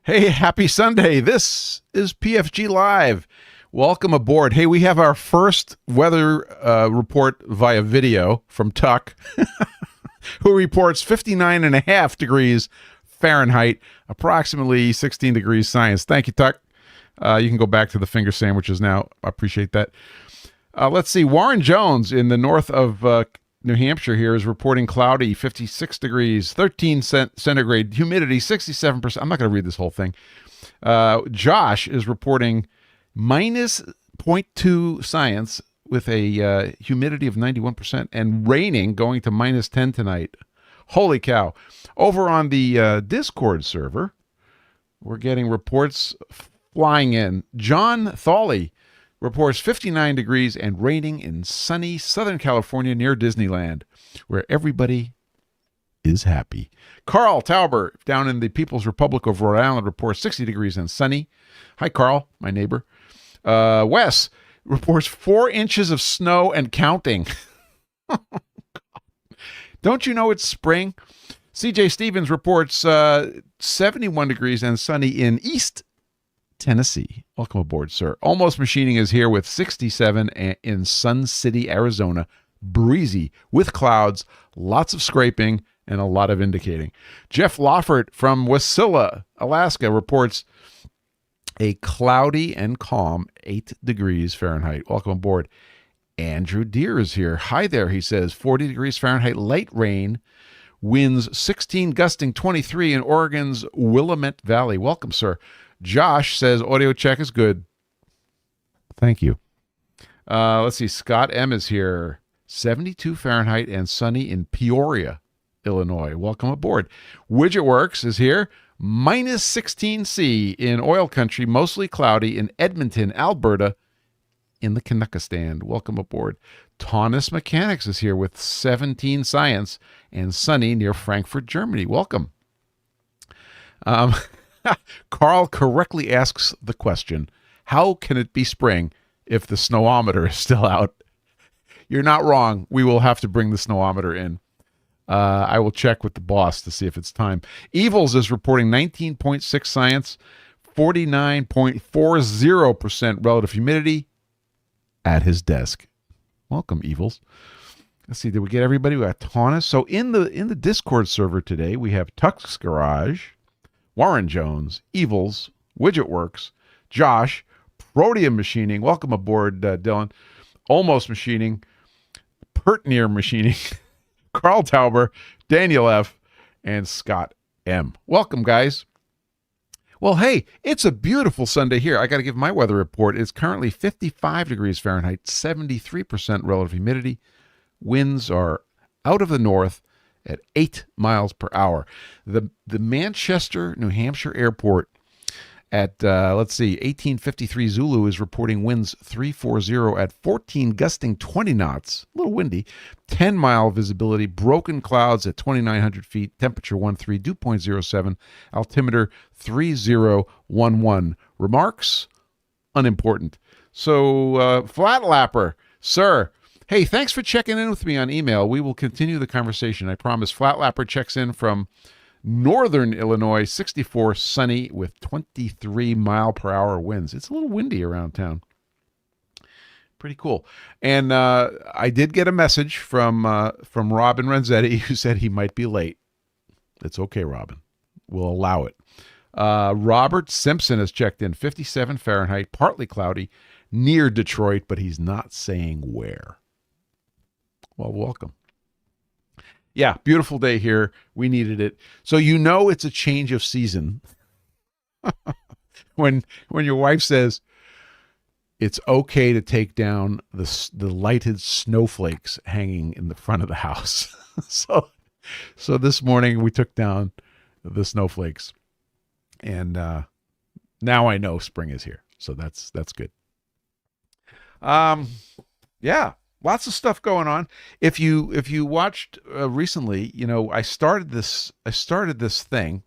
Hey, happy Sunday. This is PFG Live. Welcome aboard. Hey, we have our first weather report via video from Tuck, who reports 59.5 degrees Fahrenheit, approximately 16 degrees science. Thank you, Tuck. You can go back to the finger sandwiches now. I appreciate that. Let's see. Warren Jones in the north of New Hampshire here is reporting cloudy, 56 degrees, 13 centigrade, humidity 67%. I'm not going to read this whole thing. Josh is reporting minus 0.2 science with a humidity of 91% and raining going to minus 10 tonight. Holy cow. Over on the Discord server, we're getting reports flying in. John Thawley reports 59 degrees and raining in sunny Southern California near Disneyland, where everybody is happy. Carl Tauber down in the People's Republic of Rhode Island reports 60 degrees and sunny. Hi, Carl, my neighbor. Wes reports 4 inches of snow and counting. Don't you know it's spring? CJ Stevens reports 71 degrees and sunny in East Tennessee. Welcome aboard, sir. Almost Machining is here with 67 in Sun City, Arizona. Breezy with clouds, lots of scraping, and a lot of indicating. Jeff Lawford from Wasilla, Alaska reports a cloudy and calm 8 degrees Fahrenheit. Welcome aboard. Andrew Deere is here. Hi there, he says. 40 degrees Fahrenheit, light rain. Winds 16, gusting 23 in Oregon's Willamette Valley. Welcome, sir. Josh says audio check is good. Thank you. Let's see. Scott M is here. 72 Fahrenheit and sunny in Peoria, Illinois. Welcome aboard. Widget Works is here. Minus 16 C in oil country, mostly cloudy in Edmonton, Alberta, in the Kanakistan. Welcome aboard. Taunus Mechanics is here with 17 science and sunny near Frankfurt, Germany. Welcome. Carl correctly asks the question, how can it be spring if the snowometer is still out? You're not wrong. We will have to bring the snowometer in. I will check with the boss to see if it's time. Evils is reporting 19.6 science, 49.40% relative humidity at his desk. Welcome, Evils. Let's see, did we get everybody? We got Taunus. So in the Discord server today, we have Tuck's Garage, Warren Jones, Evils, Widget Works, Josh, Proteum Machining. Welcome aboard, Dylan. Almost Machining, Pertneer Machining, Carl Tauber, Daniel F., and Scott M. Welcome, guys. Well, hey, it's a beautiful Sunday here. I got to give my weather report. It's currently 55 degrees Fahrenheit, 73% relative humidity. Winds are out of the north at 8 miles per hour. The Manchester, New Hampshire airport at, 1853 Zulu is reporting winds 340 at 14, gusting 20 knots, a little windy, 10-mile visibility, broken clouds at 2,900 feet, temperature 13, dew point 07, altimeter 3011. Remarks? Unimportant. So, Flat Lapper, sir, hey, thanks for checking in with me on email. We will continue the conversation. I promise. Flat Lapper checks in from northern Illinois, 64, sunny with 23 mile per hour winds. It's a little windy around town. Pretty cool. And I did get a message from Robin Renzetti, who said he might be late. It's okay, Robin. We'll allow it. Robert Simpson has checked in, 57 Fahrenheit, partly cloudy, near Detroit, but he's not saying where. Well, welcome. Yeah, beautiful day here. We needed it. So it's a change of season when your wife says it's okay to take down the lighted snowflakes hanging in the front of the house. So this morning we took down the snowflakes, and now I know spring is here. So that's good. Yeah. Lots of stuff going on. If you watched recently, I started this thing,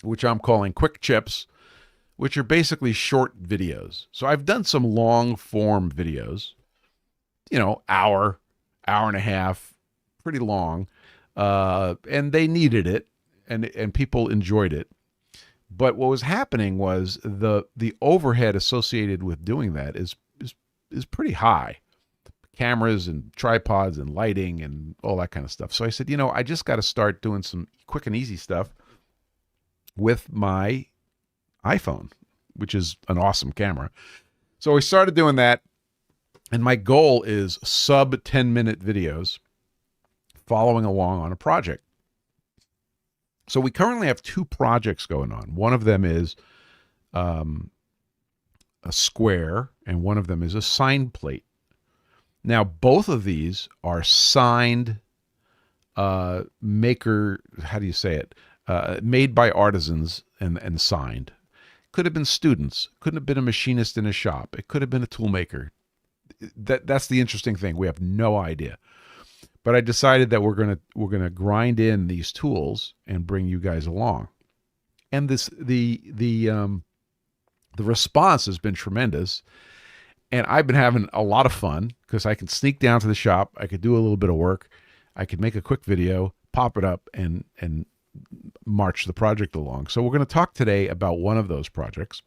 which I'm calling Quick Chips, which are basically short videos. So I've done some long form videos, hour and a half, pretty long, and they needed it, and people enjoyed it. But what was happening was the overhead associated with doing that is pretty high. Cameras and tripods and lighting and all that kind of stuff. So I said, I just got to start doing some quick and easy stuff with my iPhone, which is an awesome camera. So we started doing that, and my goal is sub 10-minute videos following along on a project. So we currently have 2 projects going on. One of them is a square, and one of them is a sign plate. Now, both of these are signed maker, how do you say it? Made by artisans and signed. Could have been students. Couldn't have been a machinist in a shop. It could have been a tool maker. That's the interesting thing. We have no idea. But I decided that we're gonna grind in these tools and bring you guys along. And the response has been tremendous. And I've been having a lot of fun because I can sneak down to the shop. I could do a little bit of work. I could make a quick video, pop it up, and march the project along. So we're going to talk today about one of those projects,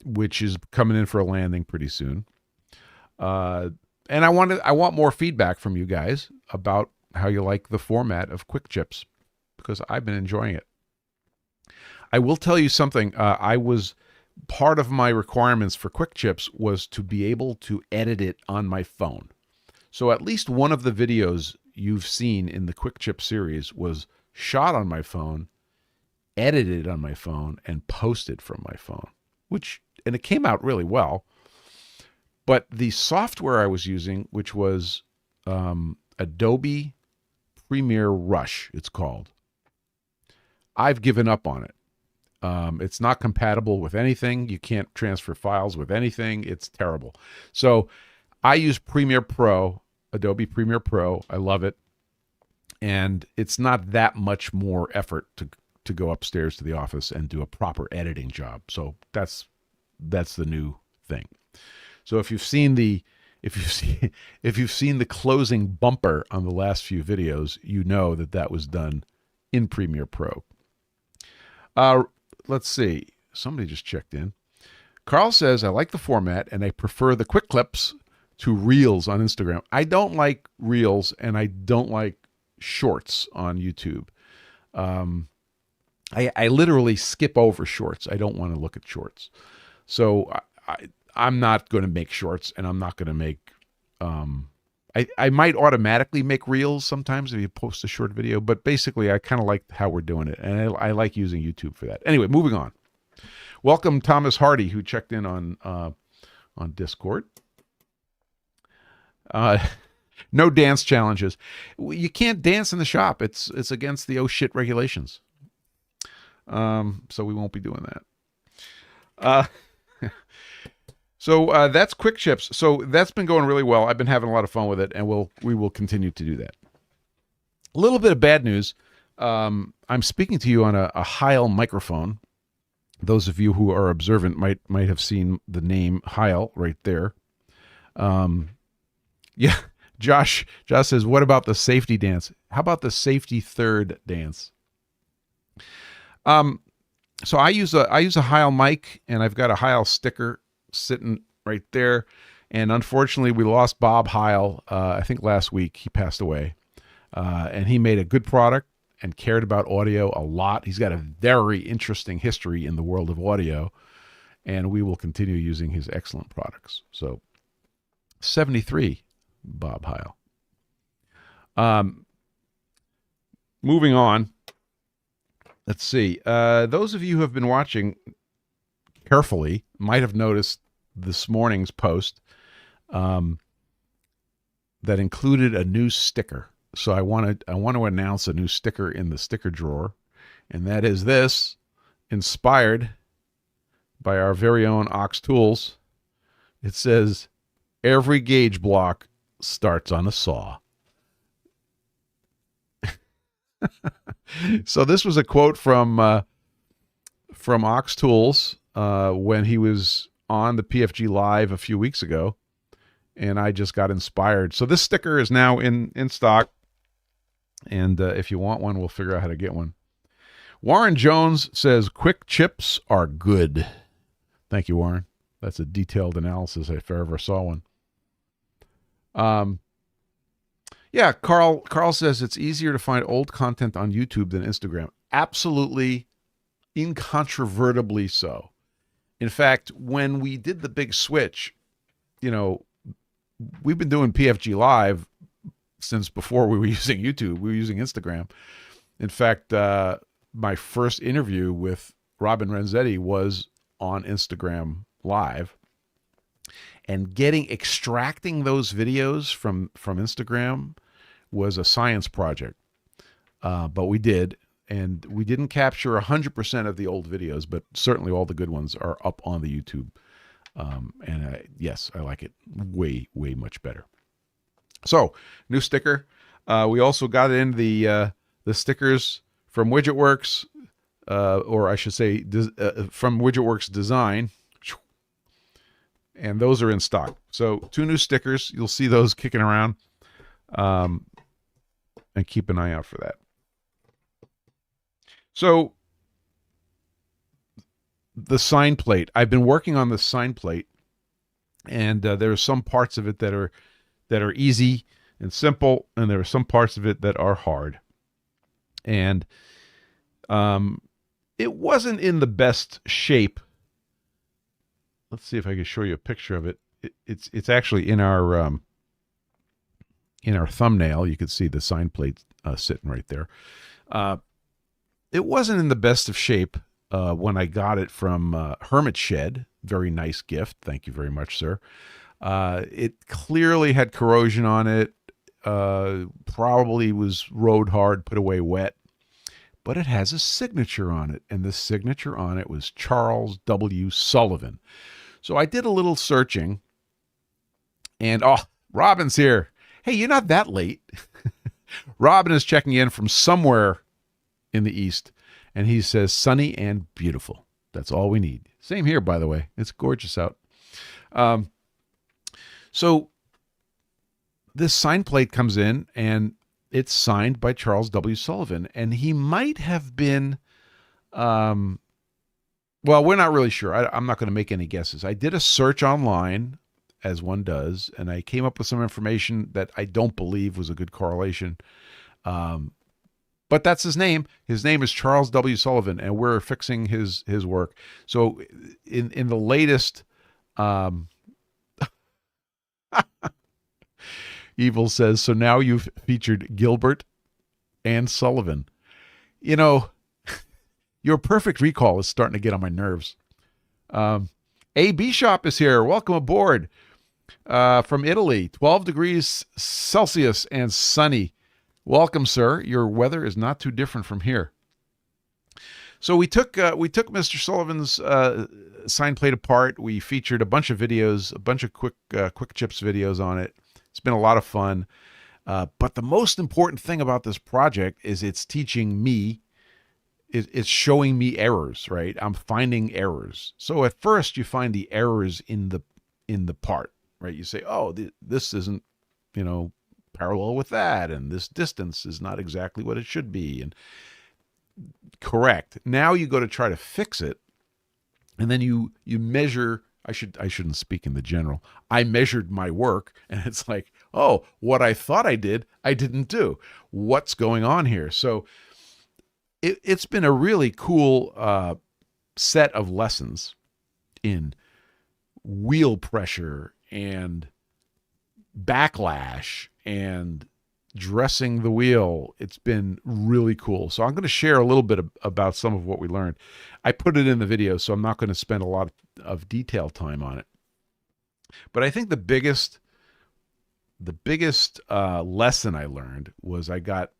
which is coming in for a landing pretty soon. And I want more feedback from you guys about how you like the format of Quick Chips, because I've been enjoying it. I will tell you something. Part of my requirements for Quick Chips was to be able to edit it on my phone. So at least one of the videos you've seen in the Quick Chip series was shot on my phone, edited on my phone, and posted from my phone, and it came out really well. But the software I was using, which was Adobe Premiere Rush, it's called, I've given up on it. It's not compatible with anything. You can't transfer files with anything. It's terrible. So I use Premiere Pro, Adobe Premiere Pro. I love it. And it's not that much more effort to go upstairs to the office and do a proper editing job. So that's the new thing. So if you've seen the closing bumper on the last few videos, you know that was done in Premiere Pro. Let's see. Somebody just checked in. Carl says, I like the format and I prefer the quick clips to reels on Instagram. I don't like reels and I don't like shorts on YouTube. I literally skip over shorts. I don't want to look at shorts. So I'm not going to make shorts, and I'm not going to make... I might automatically make reels sometimes if you post a short video, but basically I kind of like how we're doing it, and I like using YouTube for that. Anyway, moving on. Welcome Thomas Hardy, who checked in on Discord. No dance challenges. You can't dance in the shop. It's against the oh shit regulations. So we won't be doing that. So that's Quick Chips. So that's been going really well. I've been having a lot of fun with it, and we will continue to do that. A little bit of bad news. I'm speaking to you on a Heil microphone. Those of you who are observant might have seen the name Heil right there. Yeah, Josh says, what about the safety dance? How about the safety third dance? So I use a Heil mic, and I've got a Heil sticker sitting right there. And unfortunately, we lost Bob Heil, I think last week. He passed away. And he made a good product and cared about audio a lot. He's got a very interesting history in the world of audio, and we will continue using his excellent products. So 73, Bob Heil. Moving on. Let's see. Those of you who have been watching carefully might have noticed this morning's post that included a new sticker. So I want to announce a new sticker in the sticker drawer, and that is this, inspired by our very own Ox Tools. It says, "Every gauge block starts on a saw." So this was a quote from Ox Tools when he was on the PFG.Live a few weeks ago, and I just got inspired. So this sticker is now in stock, and if you want one, we'll figure out how to get one. Warren Jones says quick chips are good. Thank you, Warren. That's a detailed analysis if I ever saw one. Yeah, Carl says it's easier to find old content on YouTube than Instagram. Absolutely, incontrovertibly so. In fact, when we did the big switch, we've been doing PFG.Live since before we were using YouTube. We were using Instagram. In fact, my first interview with Robin Renzetti was on Instagram Live. And extracting those videos from Instagram was a science project. But we did. And we didn't capture 100% of the old videos, but certainly all the good ones are up on the YouTube. Yes, I like it way, way much better. So, new sticker. We also got in the stickers from WidgetWorks, or I should say from WidgetWorks Design. And those are in stock. So 2 new stickers. You'll see those kicking around. And keep an eye out for that. So the sign plate. I've been working on the sign plate, and there are some parts of it that are easy and simple, and there are some parts of it that are hard. And it wasn't in the best shape. Let's see if I can show you a picture of it. It's actually in our thumbnail. You can see the sign plate sitting right there. It wasn't in the best of shape when I got it from Hermit Shed. Very nice gift. Thank you very much, sir. It clearly had corrosion on it. Probably was rode hard, put away wet. But it has a signature on it, and the signature on it was Charles W. Sullivan. So I did a little searching, and Robin's here. Hey, you're not that late. Robin is checking in from somewhere in the East, and he says sunny and beautiful. That's all we need. Same here, by the way. It's gorgeous out. So this sign plate comes in, and it's signed by Charles W. Sullivan, and he might have been, well, we're not really sure. I'm not going to make any guesses. I did a search online, as one does, and I came up with some information that I don't believe was a good correlation. But that's his name. His name is Charles W. Sullivan, and we're fixing his work. So in the latest, Evil says, so now you've featured Gilbert and Sullivan. Your perfect recall is starting to get on my nerves. A.B. Shop is here. Welcome aboard from Italy. 12 degrees Celsius and sunny. Welcome, sir. Your weather is not too different from here. So we took Mr. Sullivan's sign plate apart. We featured a bunch of videos, a bunch of quick chips videos on it. It's been a lot of fun. But the most important thing about this project is it's teaching me. It's showing me errors, right? I'm finding errors. So at first you find the errors in the part, right? You say, oh, this isn't, parallel with that, and this distance is not exactly what it should be, and correct. Now you go to try to fix it, and then you measure. I shouldn't speak in the general. I measured my work, and it's like, oh, what I thought I did, I didn't do. What's going on here? So it's been a really cool set of lessons in wheel pressure and backlash and dressing the wheel. It's been really cool. So I'm going to share a little bit about some of what we learned. I put it in the video, so I'm not going to spend a lot of detail time on it. But I think the biggest lesson I learned was I got,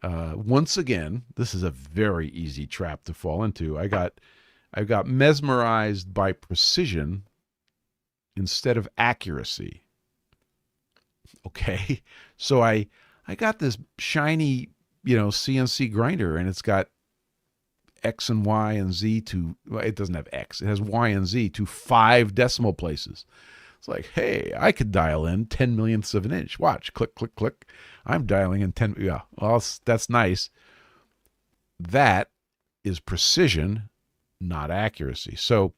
once again, this is a very easy trap to fall into. I got mesmerized by precision instead of accuracy. Okay, so I got this shiny, CNC grinder, and it's got X and Y and Z to, well, it doesn't have X, it has Y and Z to 5 decimal places. It's like, hey, I could dial in 10 millionths of an inch. Watch, click, click, click. I'm dialing in 10, yeah, well, that's nice. That is precision, not accuracy. So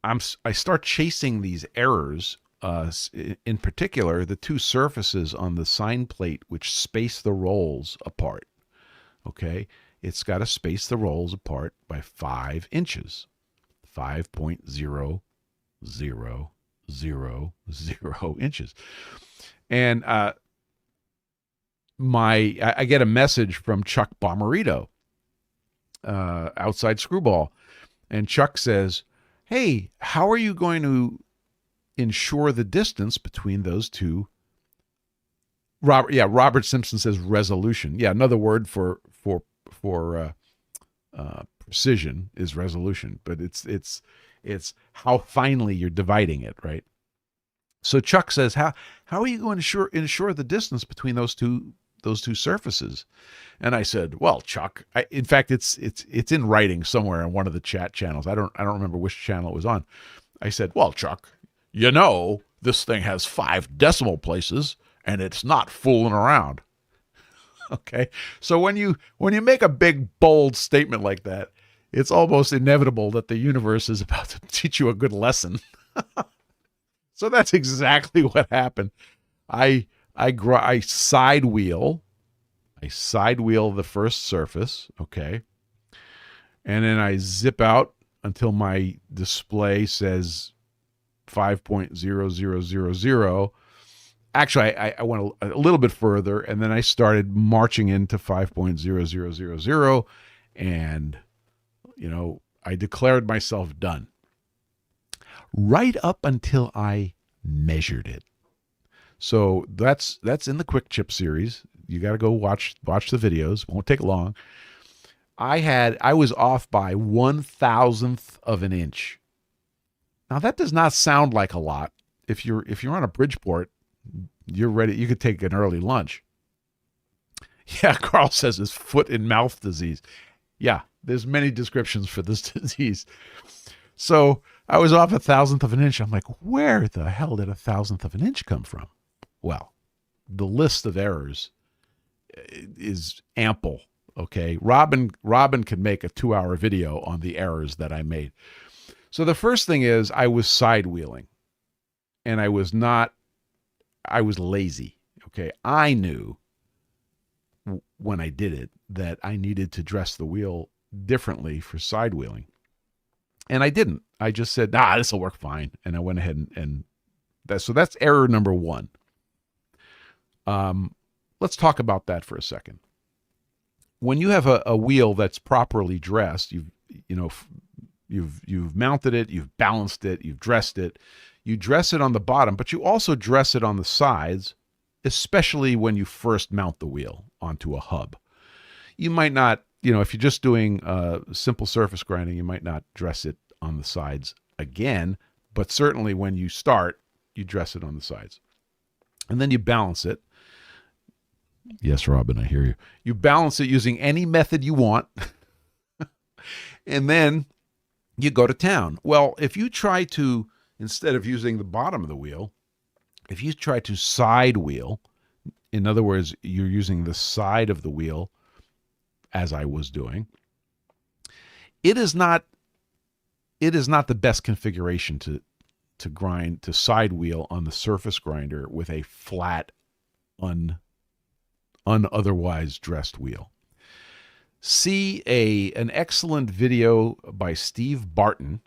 I start chasing these errors, in particular, the two surfaces on the sine plate which space the rolls apart. Okay, it's got to space the rolls apart by 5 inches, 5.0000 inches. And I get a message from Chuck Bomarito, outside Screwball, and Chuck says, "Hey, how are you going to ensure the distance between those two?" Robert Simpson says resolution. Yeah, another word for precision is resolution, but it's how finely you're dividing it, right? So Chuck says, how are you going to ensure the distance between those two surfaces? And I said, well, Chuck, in fact, it's in writing somewhere on one of the chat channels. I don't remember which channel it was on. I said, well, Chuck, this thing has 5 decimal places and it's not fooling around. Okay. So when you make a big, bold statement like that, it's almost inevitable that the universe is about to teach you a good lesson. So that's exactly what happened. I sidewheel the first surface, okay? And then I zip out until my display says 5.0000. Actually, I went a little bit further, and then I started marching into 5.0000, and I declared myself done. Right up until I measured it. So that's in the Quick Chip series. You got to go watch the videos. Won't take long. I was off by 1/1000th of an inch. Now that does not sound like a lot. If you're on a Bridgeport, you're ready. You could take an early lunch. Yeah, Carl says it's foot and mouth disease. Yeah, there's many descriptions for this disease. So I was off 1/1000th of an inch. I'm like, where the hell did 1/1000th of an inch come from? Well, the list of errors is ample. Okay, Robin could make a 2-hour video on the errors that I made. So the first thing is I was sidewheeling, and I was lazy. Okay, I knew when I did it that I needed to dress the wheel differently for sidewheeling. And I didn't. I just said, this will work fine. And I went ahead and that's error number 1. Let's talk about that for a second. When you have a wheel that's properly dressed, you've mounted it, you've balanced it, you've dressed it. You dress it on the bottom, but you also dress it on the sides, especially when you first mount the wheel onto a hub. You might not, if you're just doing simple surface grinding, you might not dress it on the sides again, but certainly when you start, you dress it on the sides. And then you balance it. Yes, Robin, I hear you. You balance it using any method you want. And then you go to town. Well, if you try to, instead of using the bottom of the wheel, if you try to side wheel, in other words, you're using the side of the wheel, as I was doing, it is not the best configuration to side wheel on the surface grinder with a flat, unotherwise dressed wheel. See an excellent video by Steve Barton.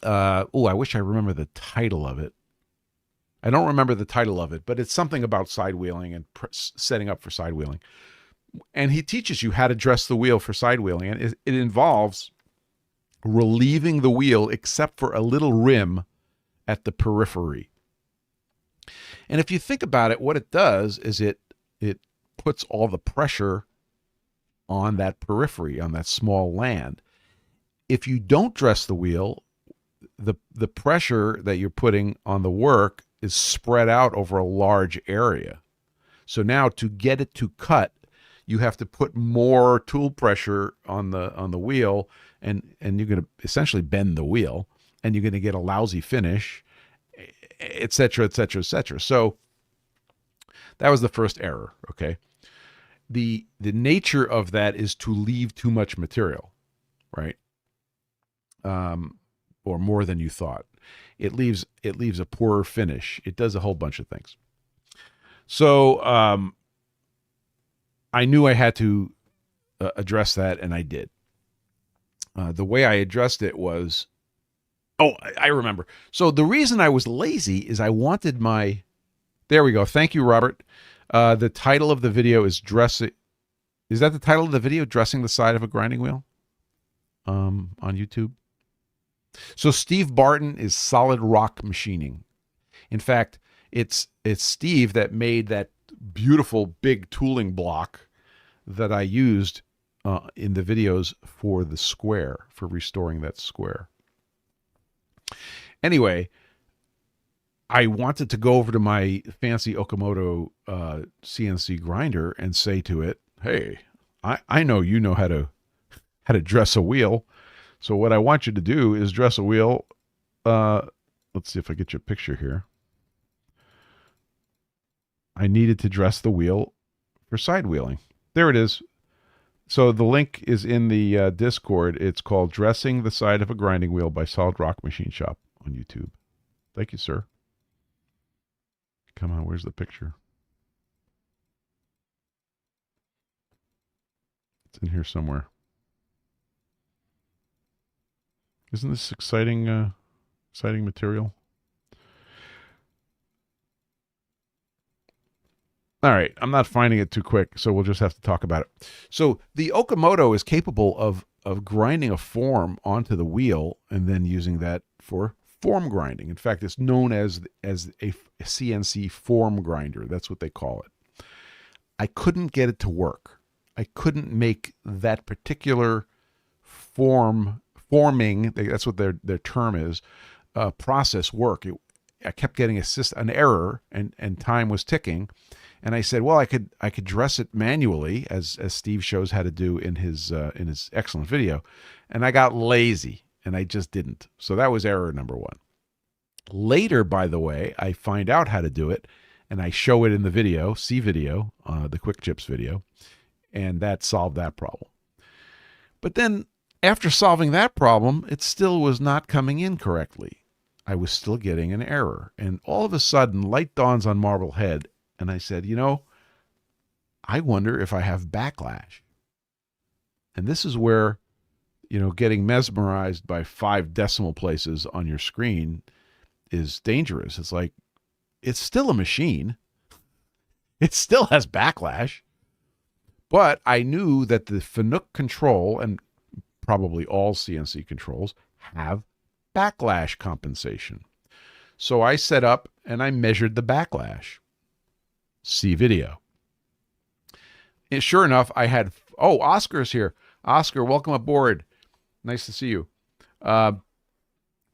I wish I remember the title of it. I don't remember the title of it, but it's something about side wheeling and setting up for side wheeling. And he teaches you how to dress the wheel for side wheeling. And it involves relieving the wheel except for a little rim at the periphery. And if you think about it, what it does is it puts all the pressure on that periphery, on that small land. If you don't dress the wheel, the pressure that you're putting on the work is spread out over a large area. So now to get it to cut, you have to put more tool pressure on the wheel, and you're going to essentially bend the wheel, and you're going to get a lousy finish, et cetera, et cetera, et cetera. So that was the first error, okay? the nature of that is to leave too much material, right? Or more than you thought. It leaves a poorer finish. It does a whole bunch of things. So I knew I had to address that, and I did. The way I addressed it was, I remember. So the reason I was lazy is I wanted my, there we go. Thank you, Robert. The title of the video is dressing. Is that the title of the video? Dressing the side of a grinding wheel? On YouTube. So Steve Barton is Solid Rock Machining. In fact, it's Steve that made that beautiful big tooling block that I used in the videos for the square, for restoring that square. Anyway, I wanted to go over to my fancy Okamoto CNC grinder and say to it, hey, I know you know how to dress a wheel. So what I want you to do is dress a wheel. Let's see if I get you a picture here. I needed to dress the wheel for sidewheeling. There it is. So the link is in the Discord. It's called Dressing the Side of a Grinding Wheel by Solid Rock Machine Shop on YouTube. Thank you, sir. Come on, where's the picture? It's in here somewhere. Isn't this exciting material? All right, I'm not finding it too quick, so we'll just have to talk about it. So the Okamoto is capable of grinding a form onto the wheel and then using that for form grinding. In fact, it's known as a CNC form grinder. That's what they call it. I couldn't get it to work. I couldn't make that particular forming, that's what their term is, process work. I kept getting an error, and time was ticking. And I said, well, I could dress it manually, as Steve shows how to do in his excellent video. And I got lazy, and I just didn't. So that was error number one. Later, by the way, I find out how to do it, and I show it in the video, the Quick Chips video, and that solved that problem. But then, after solving that problem, it still was not coming in correctly. I was still getting an error. And all of a sudden, light dawns on Marblehead, and I said, I wonder if I have backlash. And this is where, getting mesmerized by 5 decimal places on your screen is dangerous. It's like, it's still a machine. It still has backlash. But I knew that the Fanuc control, and probably all CNC controls, have backlash compensation. So I set up and I measured the backlash. See video. And sure enough, I had, Oscar's here. Oscar, welcome aboard. Nice to see you.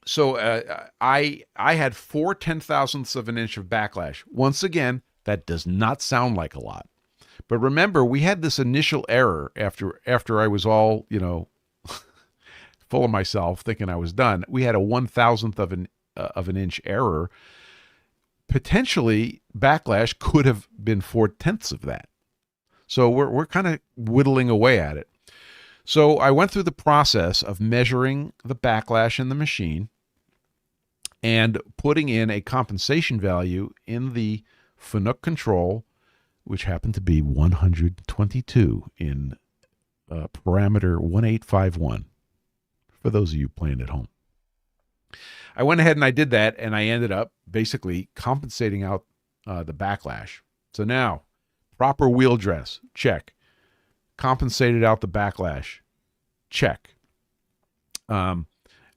So I had 4 10,000ths of an inch of backlash. Once again, that does not sound like a lot. But remember, we had this initial error after I was all, full of myself, thinking I was done. We had a 1,000th of an inch error. Potentially, backlash could have been 4/10ths of that. So we're kind of whittling away at it. So I went through the process of measuring the backlash in the machine and putting in a compensation value in the Fanuc control, which happened to be 122 in parameter 1851, for those of you playing at home. I went ahead and I did that, and I ended up basically compensating out the backlash. So now, proper wheel dress, check. Compensated out the backlash, check. And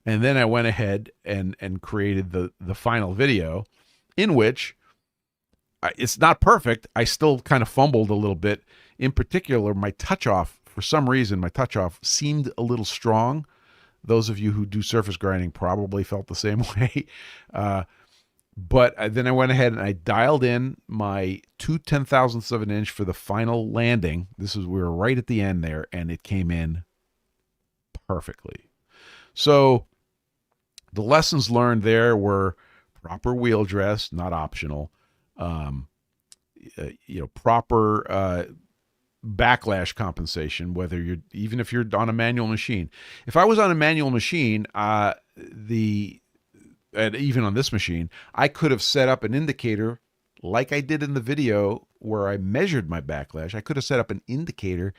then I went ahead and created the final video, in which it's not perfect. I still kind of fumbled a little bit. In particular, my touch-off, for some reason, my touch-off seemed a little strong. Those of you who do surface grinding probably felt the same way. But then I went ahead and I dialed in my 2 10,000ths of an inch for the final landing. We were right at the end there, and it came in perfectly. So the lessons learned there were proper wheel dress, not optional. Proper backlash compensation, whether even if you're on a manual machine. If I was on a manual machine, and even on this machine, I could have set up an indicator like I did in the video where I measured my backlash. I could have set up an indicator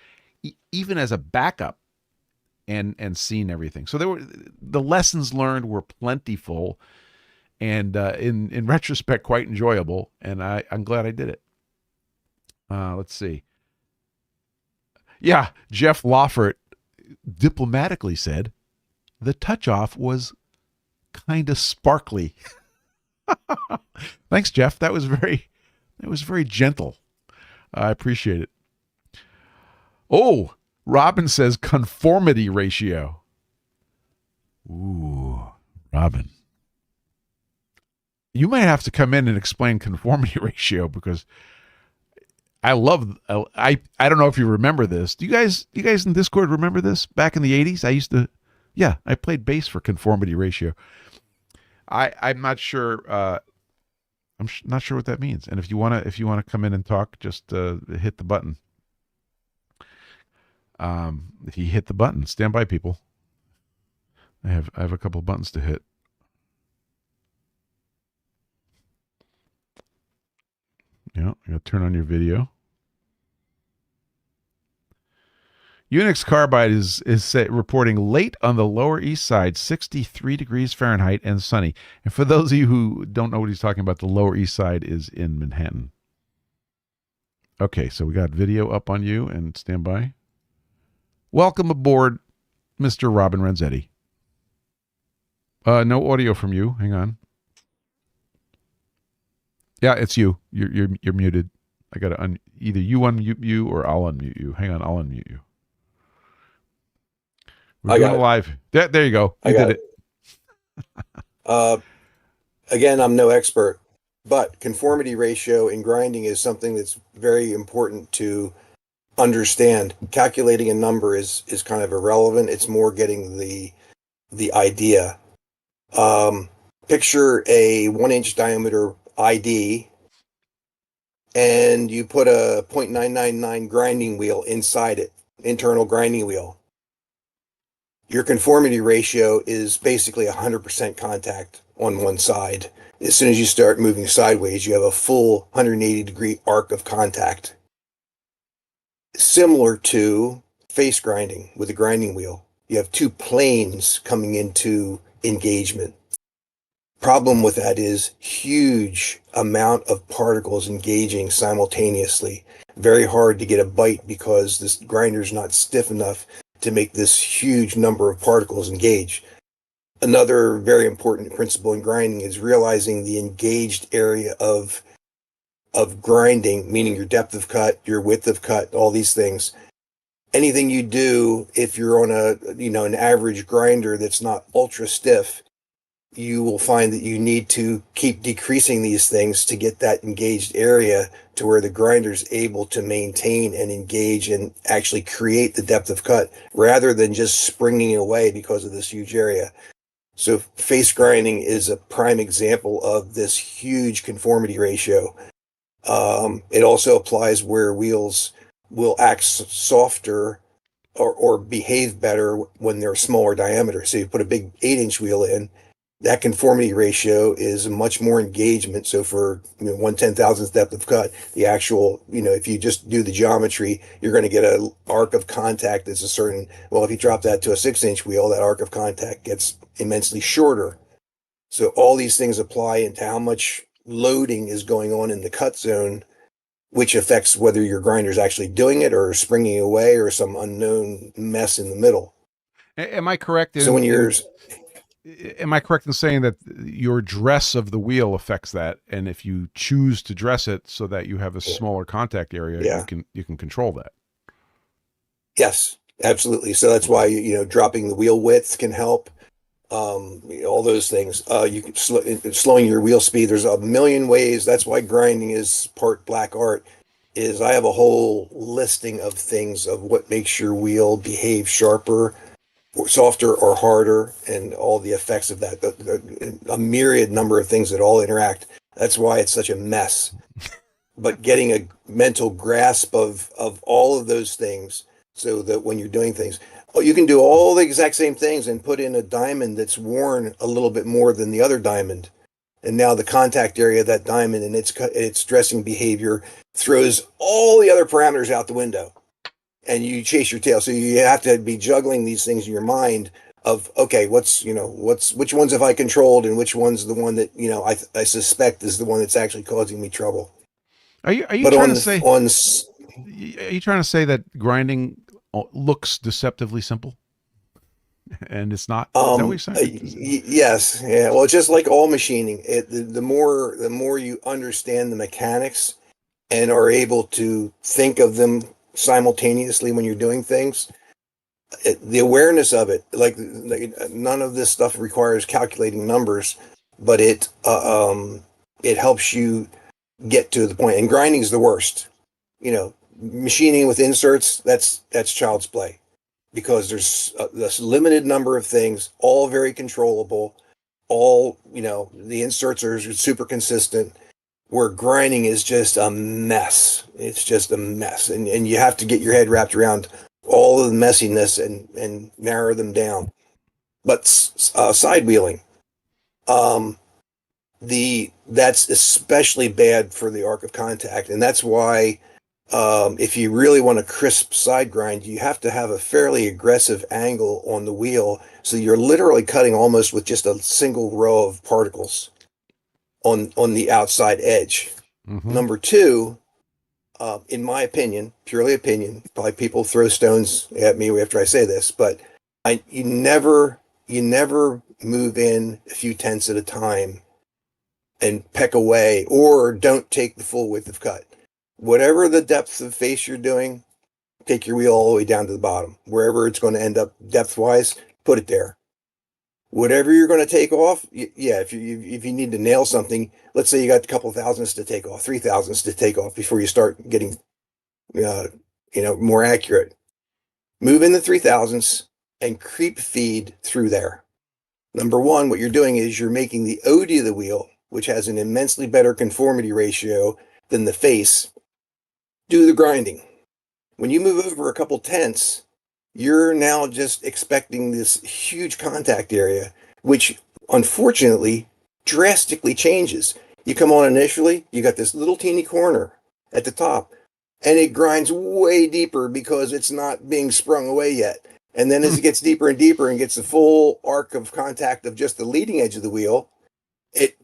even as a backup and seen everything. So the lessons learned were plentiful and in retrospect quite enjoyable, and I'm glad I did it. Let's see. Yeah, Jeff Lawford diplomatically said the touch-off was kind of sparkly. Thanks, Jeff. That was very gentle. I appreciate it. Oh, Robin says conformity ratio. Ooh, Robin. You might have to come in and explain conformity ratio, because I don't know if you remember this. Do you guys in Discord remember this? Back in the 80s, I played bass for conformity ratio. I'm not sure. Not sure what that means. And if you wanna come in and talk, just hit the button. If you hit the button, stand by, people. I have a couple of buttons to hit. Yeah, you gotta turn on your video. Unix Carbide is reporting late on the Lower East Side, 63 degrees Fahrenheit and sunny. And for those of you who don't know what he's talking about, the Lower East Side is in Manhattan. Okay, so we got video up on you, and stand by. Welcome aboard, Mr. Robin Renzetti. No audio from you. Hang on. Yeah, it's you. You're muted. I gotta either you unmute you or I'll unmute you. Hang on, I'll unmute you. We're doing it live. There you go. You did it. Again, I'm no expert, but conformity ratio in grinding is something that's very important to understand. Calculating a number is kind of irrelevant. It's more getting the idea. Picture a 1-inch diameter ID, and you put a 0.999 grinding wheel inside it, internal grinding wheel. Your conformity ratio is basically 100% contact on one side. As soon as you start moving sideways, you have a full 180-degree arc of contact. Similar to face grinding with a grinding wheel. You have two planes coming into engagement. Problem with that is huge amount of particles engaging simultaneously. Very hard to get a bite because this grinder is not stiff enough to make this huge number of particles engage. Another very important principle in grinding is realizing the engaged area of grinding, meaning your depth of cut, your width of cut, all these things. Anything you do, if you're on an average grinder that's not ultra stiff, you will find that you need to keep decreasing these things to get that engaged area to where the grinder is able to maintain and engage and actually create the depth of cut rather than just springing away because of this huge area. So face grinding is a prime example of this huge conformity ratio. It also applies where wheels will act softer or behave better when they're smaller diameter. So you put a big 8-inch wheel in, that conformity ratio is much more engagement. So for 1/10,000th depth of cut, the actual, if you just do the geometry, you're going to get an arc of contact that's a certain, well, if you drop that to a 6-inch wheel, that arc of contact gets immensely shorter. So all these things apply into how much loading is going on in the cut zone, which affects whether your grinder is actually doing it or springing away or some unknown mess in the middle. Am I correct? Am I correct in saying that your dress of the wheel affects that, and if you choose to dress it so that you have a smaller contact area, you can control that? Yes, absolutely. So that's why dropping the wheel width can help. All those things. You can slowing your wheel speed. There's a million ways. That's why grinding is part black art. Is I have a whole listing of things of what makes your wheel behave sharper, or softer or harder, and all the effects of that. A myriad number of things that all interact. That's why it's such a mess. but getting a mental grasp of all of those things so that when you're doing things, oh, you can do all the exact same things and put in a diamond that's worn a little bit more than the other diamond. And now the contact area of that diamond and its dressing behavior throws all the other parameters out the window, and you chase your tail. So you have to be juggling these things in your mind of, okay, which ones have I controlled and which one's the one that, I suspect is the one that's actually causing me trouble. Are you But trying to say? Are you trying to say that grinding looks deceptively simple, and it's not? Is that what you're saying? Yes, yeah. Well, just like all machining, the more you understand the mechanics and are able to think of them simultaneously when you're doing things, the awareness of it, like none of this stuff requires calculating numbers, but it helps you get to the point. And grinding is the worst. Machining with inserts, that's child's play, because there's this limited number of things, all very controllable, all, the inserts are super consistent, where grinding is just a mess. It's just a mess. And you have to get your head wrapped around all of the messiness and narrow them down. But side wheeling, that's especially bad for the arc of contact. And that's why if you really want a crisp side grind, you have to have a fairly aggressive angle on the wheel. So you're literally cutting almost with just a single row of particles on the outside edge. Mm-hmm. Number two, in my opinion, purely opinion, probably people throw stones at me after I say this, but you never move in a few tenths at a time and peck away, or don't take the full width of cut. Whatever the depth of face you're doing, take your wheel all the way down to the bottom. Wherever it's going to end up depth-wise, put it there. Whatever you're going to take off, if you need to nail something, let's say you got a couple thousandths to take off, 3 thousandths to take off before you start getting, more accurate. Move in the 3 thousandths and creep feed through there. Number one, what you're doing is you're making the OD of the wheel, which has an immensely better conformity ratio than the face, do the grinding. When you move over a couple tenths, you're now just expecting this huge contact area, which unfortunately drastically changes. You come on initially, you got this little teeny corner at the top, and it grinds way deeper because it's not being sprung away yet. And then as it gets deeper and deeper and gets the full arc of contact of just the leading edge of the wheel,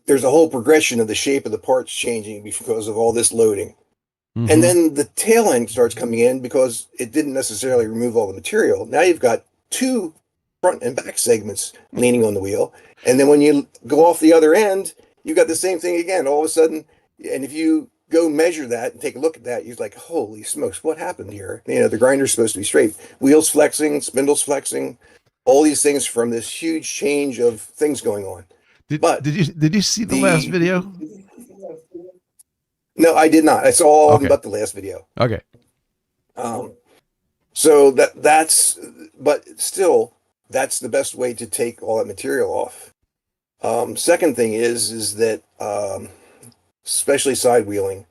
there's a whole progression of the shape of the parts changing because of all this loading. Mm-hmm. And then the tail end starts coming in because it didn't necessarily remove all the material. Now you've got 2 front and back segments leaning on the wheel. And then when you go off the other end, you've got the same thing again. All of a sudden, and if you go measure that and take a look at that, you're like, holy smokes, what happened here? The grinder's supposed to be straight. Wheels flexing, spindles flexing, all these things from this huge change of things going on. Did you see the last video? No, I did not. I saw all of them but the last video. Okay. So that's the best way to take all that material off. Second thing is that especially side wheeling,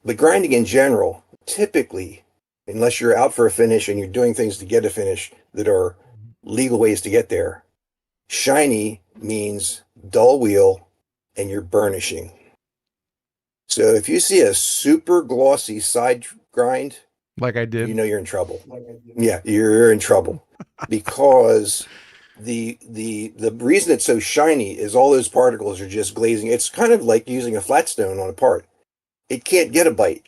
but grinding in general, typically, unless you're out for a finish and you're doing things to get a finish that are legal ways to get there, shiny means dull wheel and you're burnishing. So if you see a super glossy side grind, like I did, you're in trouble. Yeah, you're in trouble because the reason it's so shiny is all those particles are just glazing. It's kind of like using a flat stone on a part. It can't get a bite.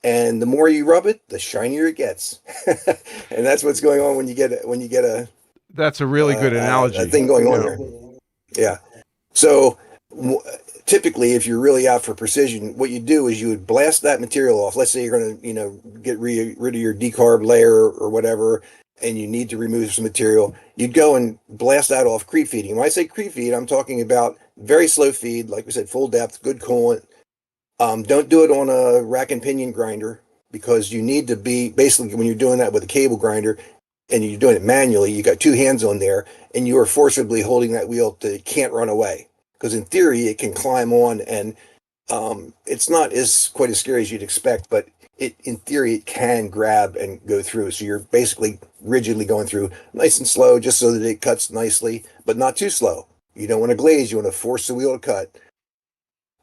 And the more you rub it, the shinier it gets. And that's what's going on when you get a that's a really good analogy. A thing going on there. Yeah. So typically, if you're really out for precision, what you do is you would blast that material off. Let's say you're going to, get rid of your decarb layer or whatever, and you need to remove some material. You'd go and blast that off creep feeding. When I say creep feed, I'm talking about very slow feed, like we said, full depth, good coolant. Don't do it on a rack and pinion grinder, because you need to be, basically when you're doing that with a cable grinder and you're doing it manually, you got 2 hands on there and you are forcibly holding that wheel to, it can't run away. Because in theory, it can climb on and It's not quite as scary as you'd expect, but in theory, it can grab and go through. So you're basically rigidly going through nice and slow, just so that it cuts nicely, but not too slow. You don't want to glaze. You want to force the wheel to cut.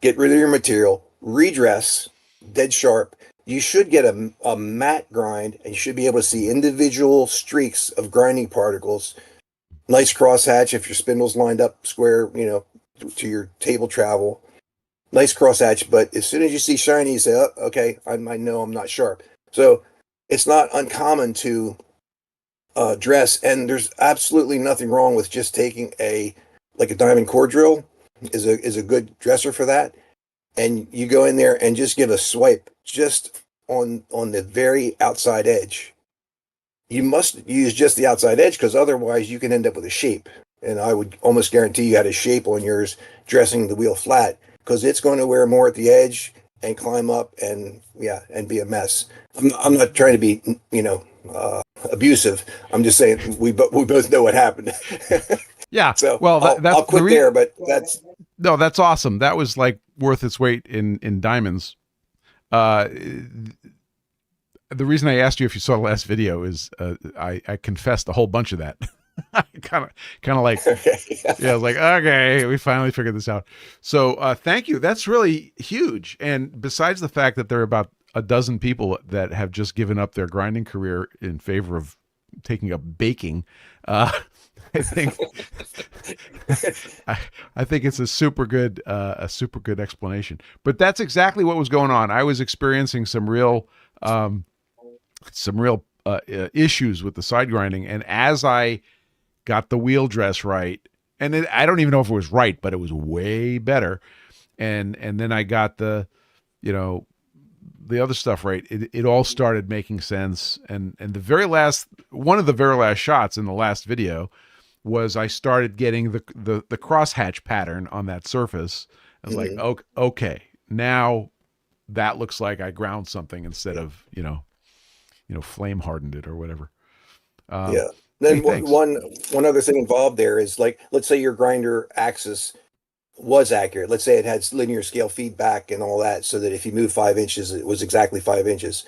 Get rid of your material, redress, dead sharp. You should get a matte grind, and you should be able to see individual streaks of grinding particles. Nice crosshatch if your spindle's lined up square, to your table travel. Nice crosshatch, but as soon as you see shiny, you say, oh, okay, I know I'm not sharp. So it's not uncommon to dress, and there's absolutely nothing wrong with just taking a diamond core drill is a good dresser for that. And you go in there and just give a swipe just on the very outside edge. You must use just the outside edge, because otherwise you can end up with a shape. And I would almost guarantee you had a shape on yours dressing the wheel flat, because it's going to wear more at the edge and climb up and be a mess. I'm not trying to be abusive. I'm just saying we both know what happened. Yeah. So well, I'll quit there, but that's awesome. That was like worth its weight in diamonds. The reason I asked you if you saw the last video is I confessed a whole bunch of that. kind of like, I was like, okay, we finally figured this out. So thank you. That's really huge. And besides the fact that there are about a dozen people that have just given up their grinding career in favor of taking up baking, I think I think it's a super good explanation. But that's exactly what was going on. I was experiencing some real issues with the side grinding, and as I got the wheel dress right, and I don't even know if it was right, but it was way better, and then I got the other stuff right, it all started making sense. And one of the very last shots in the last video was I started getting the crosshatch pattern on that surface. I was like, okay, now that looks like I ground something instead of flame hardened it or whatever. Then one other thing involved there is, like, let's say your grinder axis was accurate. Let's say it had linear scale feedback and all that, so that if you move 5 inches, it was exactly 5 inches.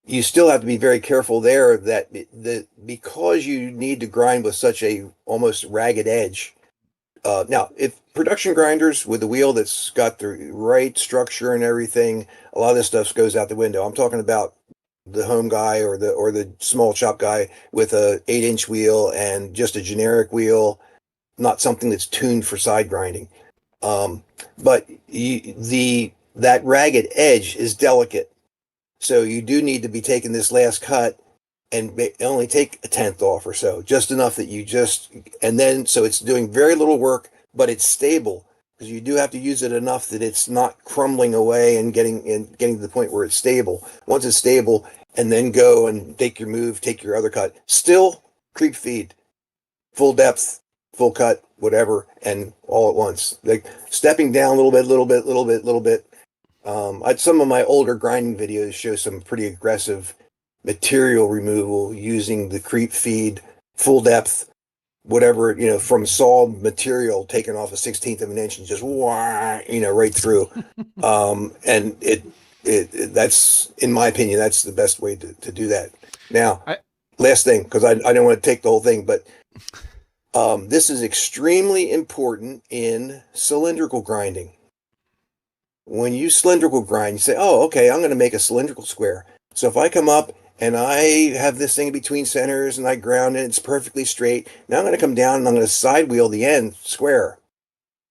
You still have to be very careful there because you need to grind with such a almost ragged edge. Now, if production grinders with a wheel that's got the right structure and everything, a lot of this stuff goes out the window. I'm talking about the home guy or the small shop guy with a 8-inch wheel and just a generic wheel, not something that's tuned for side grinding. But that ragged edge is delicate. So you do need to be taking this last cut and only take a tenth off or so, just enough that so it's doing very little work, but it's stable, because you do have to use it enough that it's not crumbling away and getting to the point where it's stable. Once it's stable, and then go and take your move, take your other cut, still creep feed, full depth, full cut, whatever, and all at once. Like stepping down a little bit. Some of my older grinding videos show some pretty aggressive material removal using the creep feed, full depth, whatever, from saw material taken off a 1/16 of an inch and just right through. And that's, in my opinion, that's the best way to do that. Now, last thing, because I don't want to take the whole thing, but this is extremely important in cylindrical grinding. When you cylindrical grind, you say, oh, okay, I'm going to make a cylindrical square. So if I come up and I have this thing between centers and I ground it, it's perfectly straight. Now I'm going to come down and I'm going to side wheel the end square.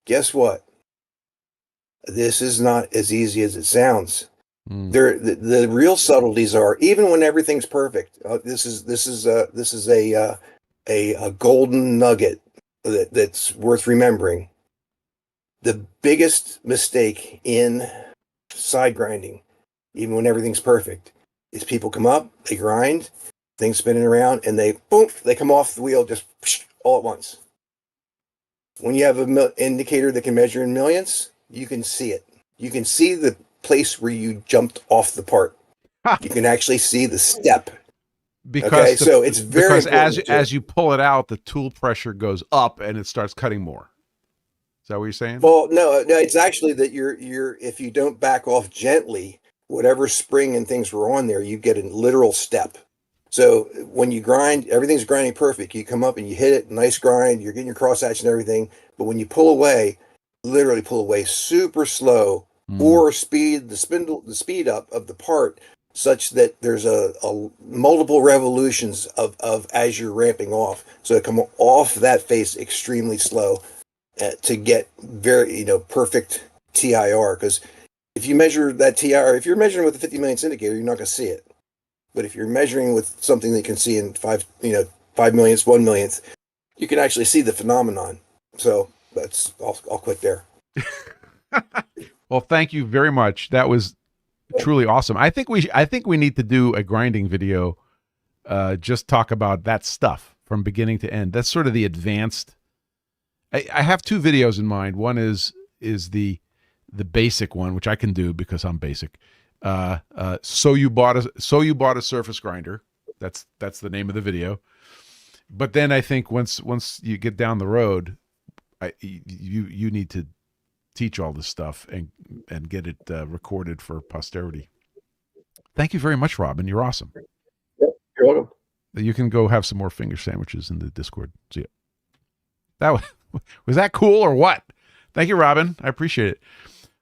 Guess what? This is not as easy as it sounds. The real subtleties are, even when everything's perfect. This is a golden nugget that's worth remembering. The biggest mistake in side grinding, even when everything's perfect, is people come up, they grind, things spinning around, and they come off the wheel just all at once. When you have an indicator that can measure in millions, you can see it. You can see the place where you jumped off the part. You can actually see the step. So it's very important as you pull it out, the tool pressure goes up and it starts cutting more. that what you're saying? Well, no, it's actually that you're if you don't back off gently, whatever spring and things were on there, you get a literal step. So when you grind, everything's grinding perfect. You come up and you hit it, nice grind, you're getting your cross action and everything. But when you pull away, literally pull away super slow, or speed the speed up of the part such that there's a multiple revolutions of as you're ramping off. So it come off that face extremely slow to get very perfect TIR. Because if you measure that TIR, if you're measuring with a 50 millionths indicator, you're not going to see it. But if you're measuring with something that you can see in 5 millionths, 1 millionth, you can actually see the phenomenon. So I'll quit there. Well, thank you very much. That was truly awesome. I think we need to do a grinding video, just talk about that stuff from beginning to end. That's sort of the advanced. I have two videos in mind. One is the basic one, which I can do because I'm basic. So you bought a surface grinder. That's the name of the video. But then I think once you get down the road, you need to teach all this stuff and get it recorded for posterity. Thank you very much, Robin. You're awesome. Yep, you're welcome. You can go have some more finger sandwiches in the Discord. See ya. That was that cool or what? Thank you, Robin. I appreciate it.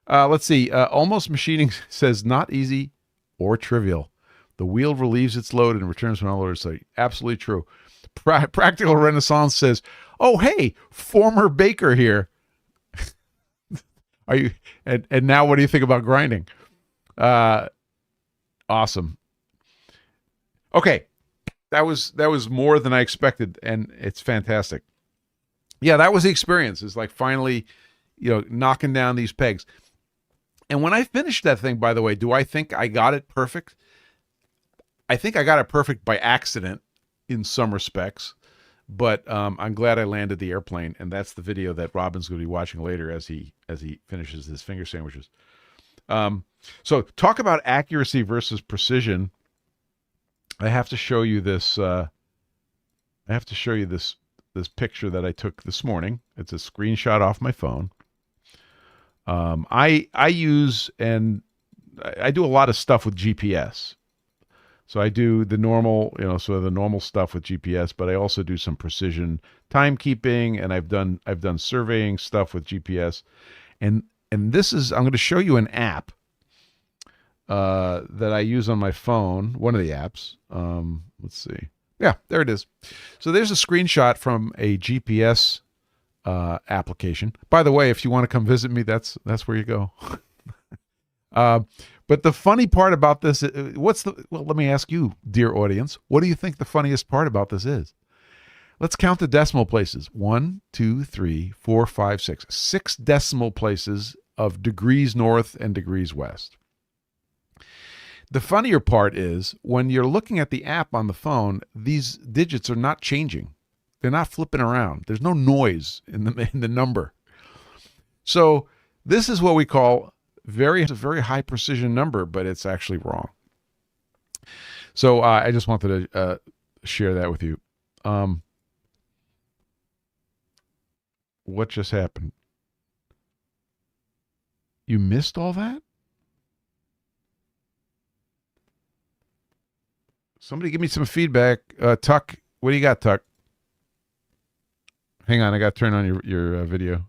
Let's see. Almost Machining says not easy or trivial. The wheel relieves its load and returns when all orders say absolutely true. Practical Renaissance says, "Oh hey, former baker here. Are you? And now what do you think about grinding?" Awesome. Okay, that was more than I expected, and it's fantastic. Yeah, that was the experience. It's like finally, knocking down these pegs. And when I finished that thing, by the way, do I think I got it perfect? I think I got it perfect by accident in some respects, but I'm glad I landed the airplane, and that's the video that Robin's going to be watching later as he finishes his finger sandwiches. So talk about accuracy versus precision. I have to show you this. This picture that I took this morning. It's a screenshot off my phone. I use and I do a lot of stuff with GPS. So I do the normal, sort of the normal stuff with GPS, but I also do some precision timekeeping, and I've done surveying stuff with GPS. And this is, I'm going to show you an app that I use on my phone, one of the apps. Let's see. Yeah, there it is. So there's a screenshot from a GPS application. By the way, if you want to come visit me, that's where you go. But the funny part about this, let me ask you, dear audience, what do you think the funniest part about this is? Let's count the decimal places. 1, 2, 3, 4, 5, 6. 6 decimal places of degrees north and degrees west. The funnier part is when you're looking at the app on the phone, these digits are not changing. They're not flipping around. There's no noise in the number. So this is what we call a very high precision number, but it's actually wrong. So I just wanted to share that with you. What just happened? You missed all that? Somebody give me some feedback. Tuck, what do you got, Tuck? Hang on, I got to turn on your video.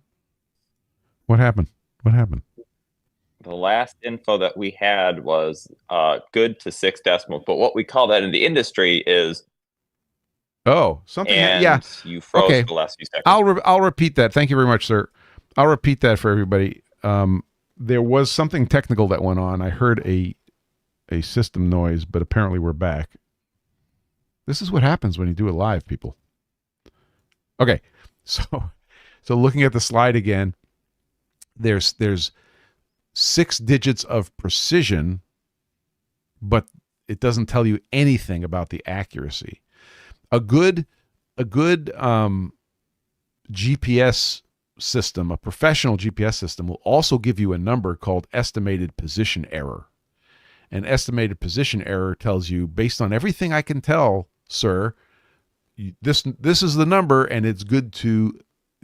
What happened? What happened? The last info that we had was good to 6 decimals, but what we call that in the industry is something. Yeah, you froze okay. for the last few seconds. I'll repeat that. Thank you very much, sir. I'll repeat that for everybody. There was something technical that went on. I heard a system noise, but apparently we're back. This is what happens when you do it live, people. Okay, so looking at the slide again, there's 6 digits of precision, but it doesn't tell you anything about the accuracy. A good GPS system, a professional GPS system, will also give you a number called estimated position error. An estimated position error tells you, based on everything I can tell, sir, this is the number, and it's good to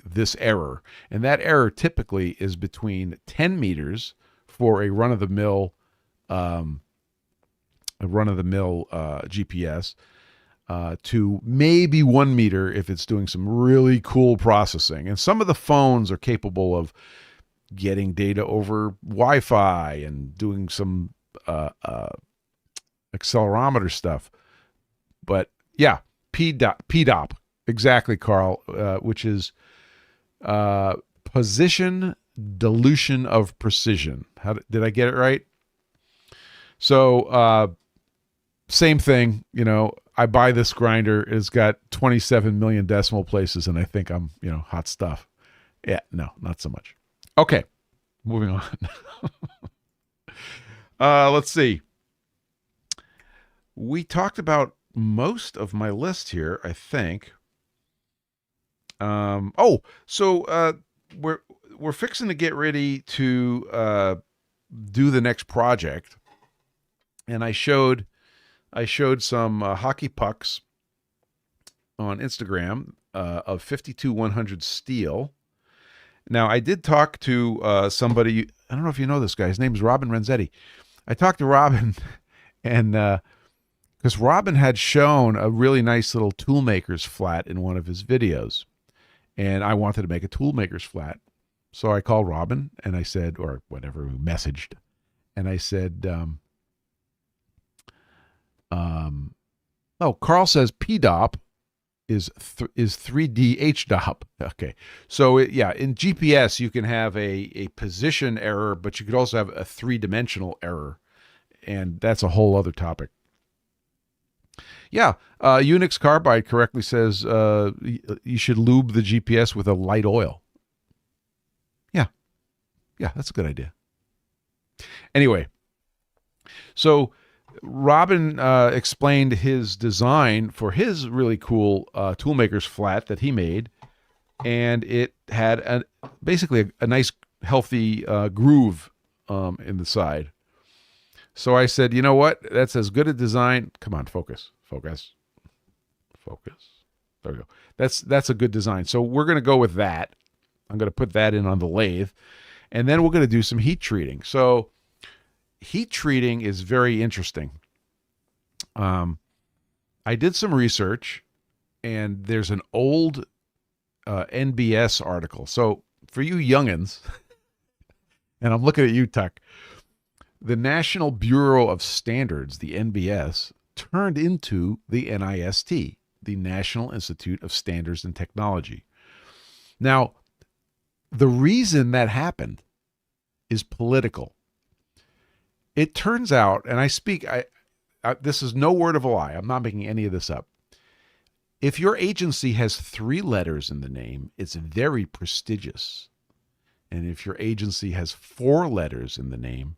this error. And that error typically is between 10 meters for a run-of-the-mill GPS to maybe 1 meter if it's doing some really cool processing. And some of the phones are capable of getting data over Wi-Fi and doing some accelerometer stuff. But yeah, PDOP, exactly, Carl, which is position dilution of precision. Did I get it right? So same thing, I buy this grinder. It's got 27 million decimal places, and I think I'm, hot stuff. Yeah, no, not so much. Okay, moving on. Let's see. We talked about most of my list here, I think. So we're fixing to get ready to do the next project, and I showed some hockey pucks on Instagram of 52-100 steel. Now, I did talk to somebody. I don't know if you know this guy. His name is Robin Renzetti. I talked to Robin, and because Robin had shown a really nice little toolmaker's flat in one of his videos, and I wanted to make a toolmaker's flat. So I called Robin, and I said, or whatever, we messaged, and I said, Carl says PDOP is 3D HDOP. Okay. So in GPS, you can have a position error, but you could also have a three-dimensional error. And that's a whole other topic. Yeah. Unix Carbide correctly says you should lube the GPS with a light oil. Yeah. Yeah, that's a good idea. Anyway, so Robin explained his design for his really cool toolmaker's flat that he made, and it had basically a nice, healthy groove in the side. So I said, you know what? That's as good a design. Come on, focus. There we go. That's a good design. So we're going to go with that. I'm going to put that in on the lathe, and then we're going to do some heat treating. So heat treating is very interesting. I did some research, and there's an old NBS article. So for you youngins, and I'm looking at you, Tuck, the National Bureau of Standards, the NBS, turned into the NIST, the National Institute of Standards and Technology. Now, the reason that happened is political. It turns out, and this is no word of a lie. I'm not making any of this up. If your agency has 3 letters in the name, it's very prestigious. And if your agency has 4 letters in the name,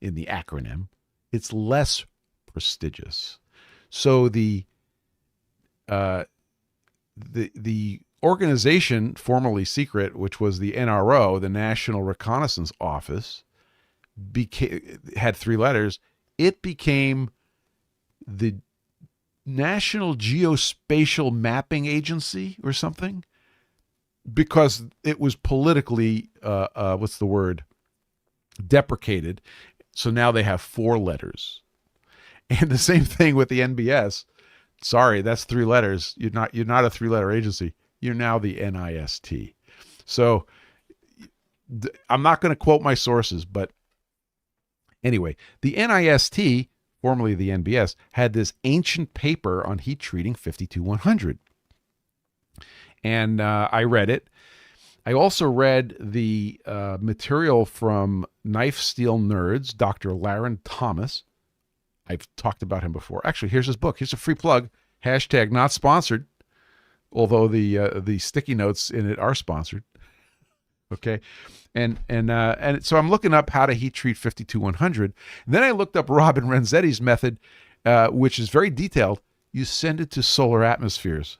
in the acronym, it's less prestigious. So the organization, formerly secret, which was the NRO, the National Reconnaissance Office, had 3 letters. It became the National Geospatial Mapping Agency or something, because it was politically deprecated. So now they have 4 letters. And the same thing with the NBS. Sorry, that's 3 letters. You're not a 3-letter agency. You're now the NIST. So I'm not going to quote my sources, but anyway, the NIST, formerly the NBS, had this ancient paper on heat treating 52-100. And I read it. I also read the material from Knife Steel Nerds, Dr. Laren Thomas. I've talked about him before. Actually, here's his book. Here's a free plug. # not sponsored, although the sticky notes in it are sponsored. Okay. And so I'm looking up how to heat treat 52-100. And then I looked up Robin Renzetti's method, which is very detailed. You send it to solar atmospheres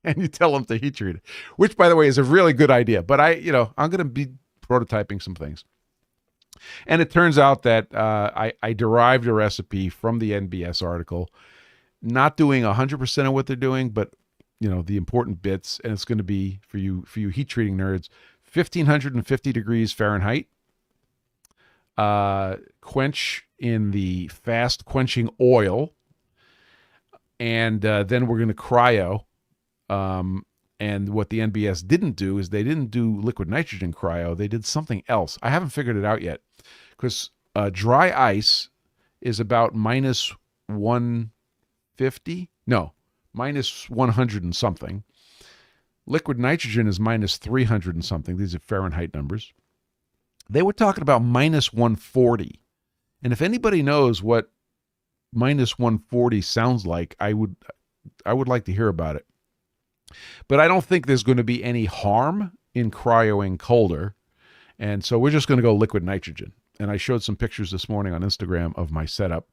and you tell them to heat treat it, which, by the way, is a really good idea. But I'm going to be prototyping some things. And it turns out that I derived a recipe from the NBS article, not doing 100% of what they're doing, but the important bits, and it's going to be for you heat treating nerds, 1550 degrees Fahrenheit. Quench in the fast quenching oil, and then we're going to cryo. And what the NBS didn't do is they didn't do liquid nitrogen cryo. They did something else. I haven't figured it out yet, because dry ice is about minus 150. No, minus 100 and something. Liquid nitrogen is minus 300 and something. These are Fahrenheit numbers. They were talking about minus 140. And if anybody knows what minus 140 sounds like, I would like to hear about it. But I don't think there's going to be any harm in cryoing colder. And so we're just going to go liquid nitrogen. And I showed some pictures this morning on Instagram of my setup,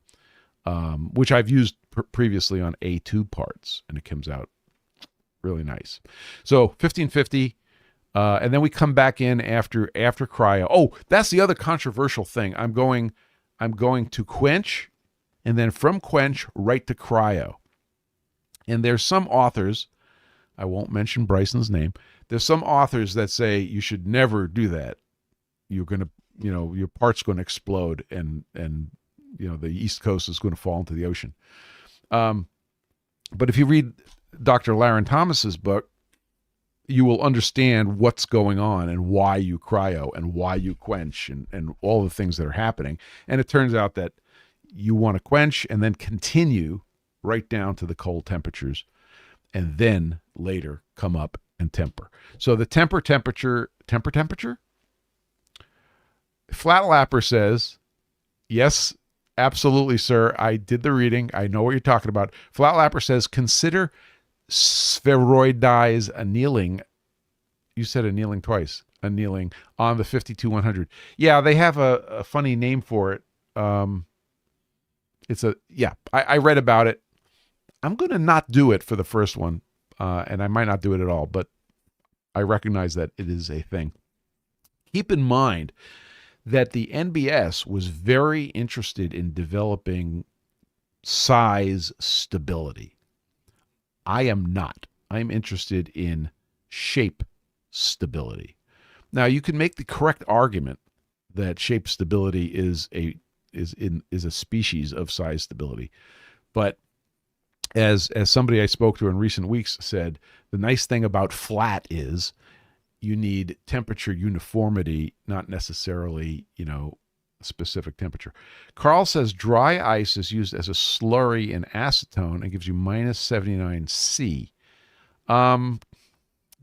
which I've used previously on A2 parts, and it comes out really nice. So 1550, and then we come back in after cryo. Oh, that's the other controversial thing. I'm going to quench, and then from quench right to cryo. And there's some authors, I won't mention Bryson's name, there's some authors that say you should never do that. You're going to, your part's going to explode, and the East Coast is going to fall into the ocean. But if you read Dr. Laren Thomas's book, you will understand what's going on and why you cryo and why you quench and all the things that are happening. And it turns out that you want to quench and then continue right down to the cold temperatures, and then later come up and temper. So the temperature, Flat Lapper says, yes, absolutely, sir. I did the reading. I know what you're talking about. Flat Lapper says, consider spheroidize annealing. You said annealing twice. Annealing on the 52-100. Yeah, they have a funny name for it. I read about it. I'm going to not do it for the first one, and I might not do it at all, but I recognize that it is a thing. Keep in mind that the NBS was very interested in developing size stability. I am not. I'm interested in shape stability. Now, you can make the correct argument that shape stability is a species of size stability, but as somebody I spoke to in recent weeks said, the nice thing about flat is you need temperature uniformity, not necessarily, a specific temperature. Carl says dry ice is used as a slurry in acetone and gives you minus 79 C. Could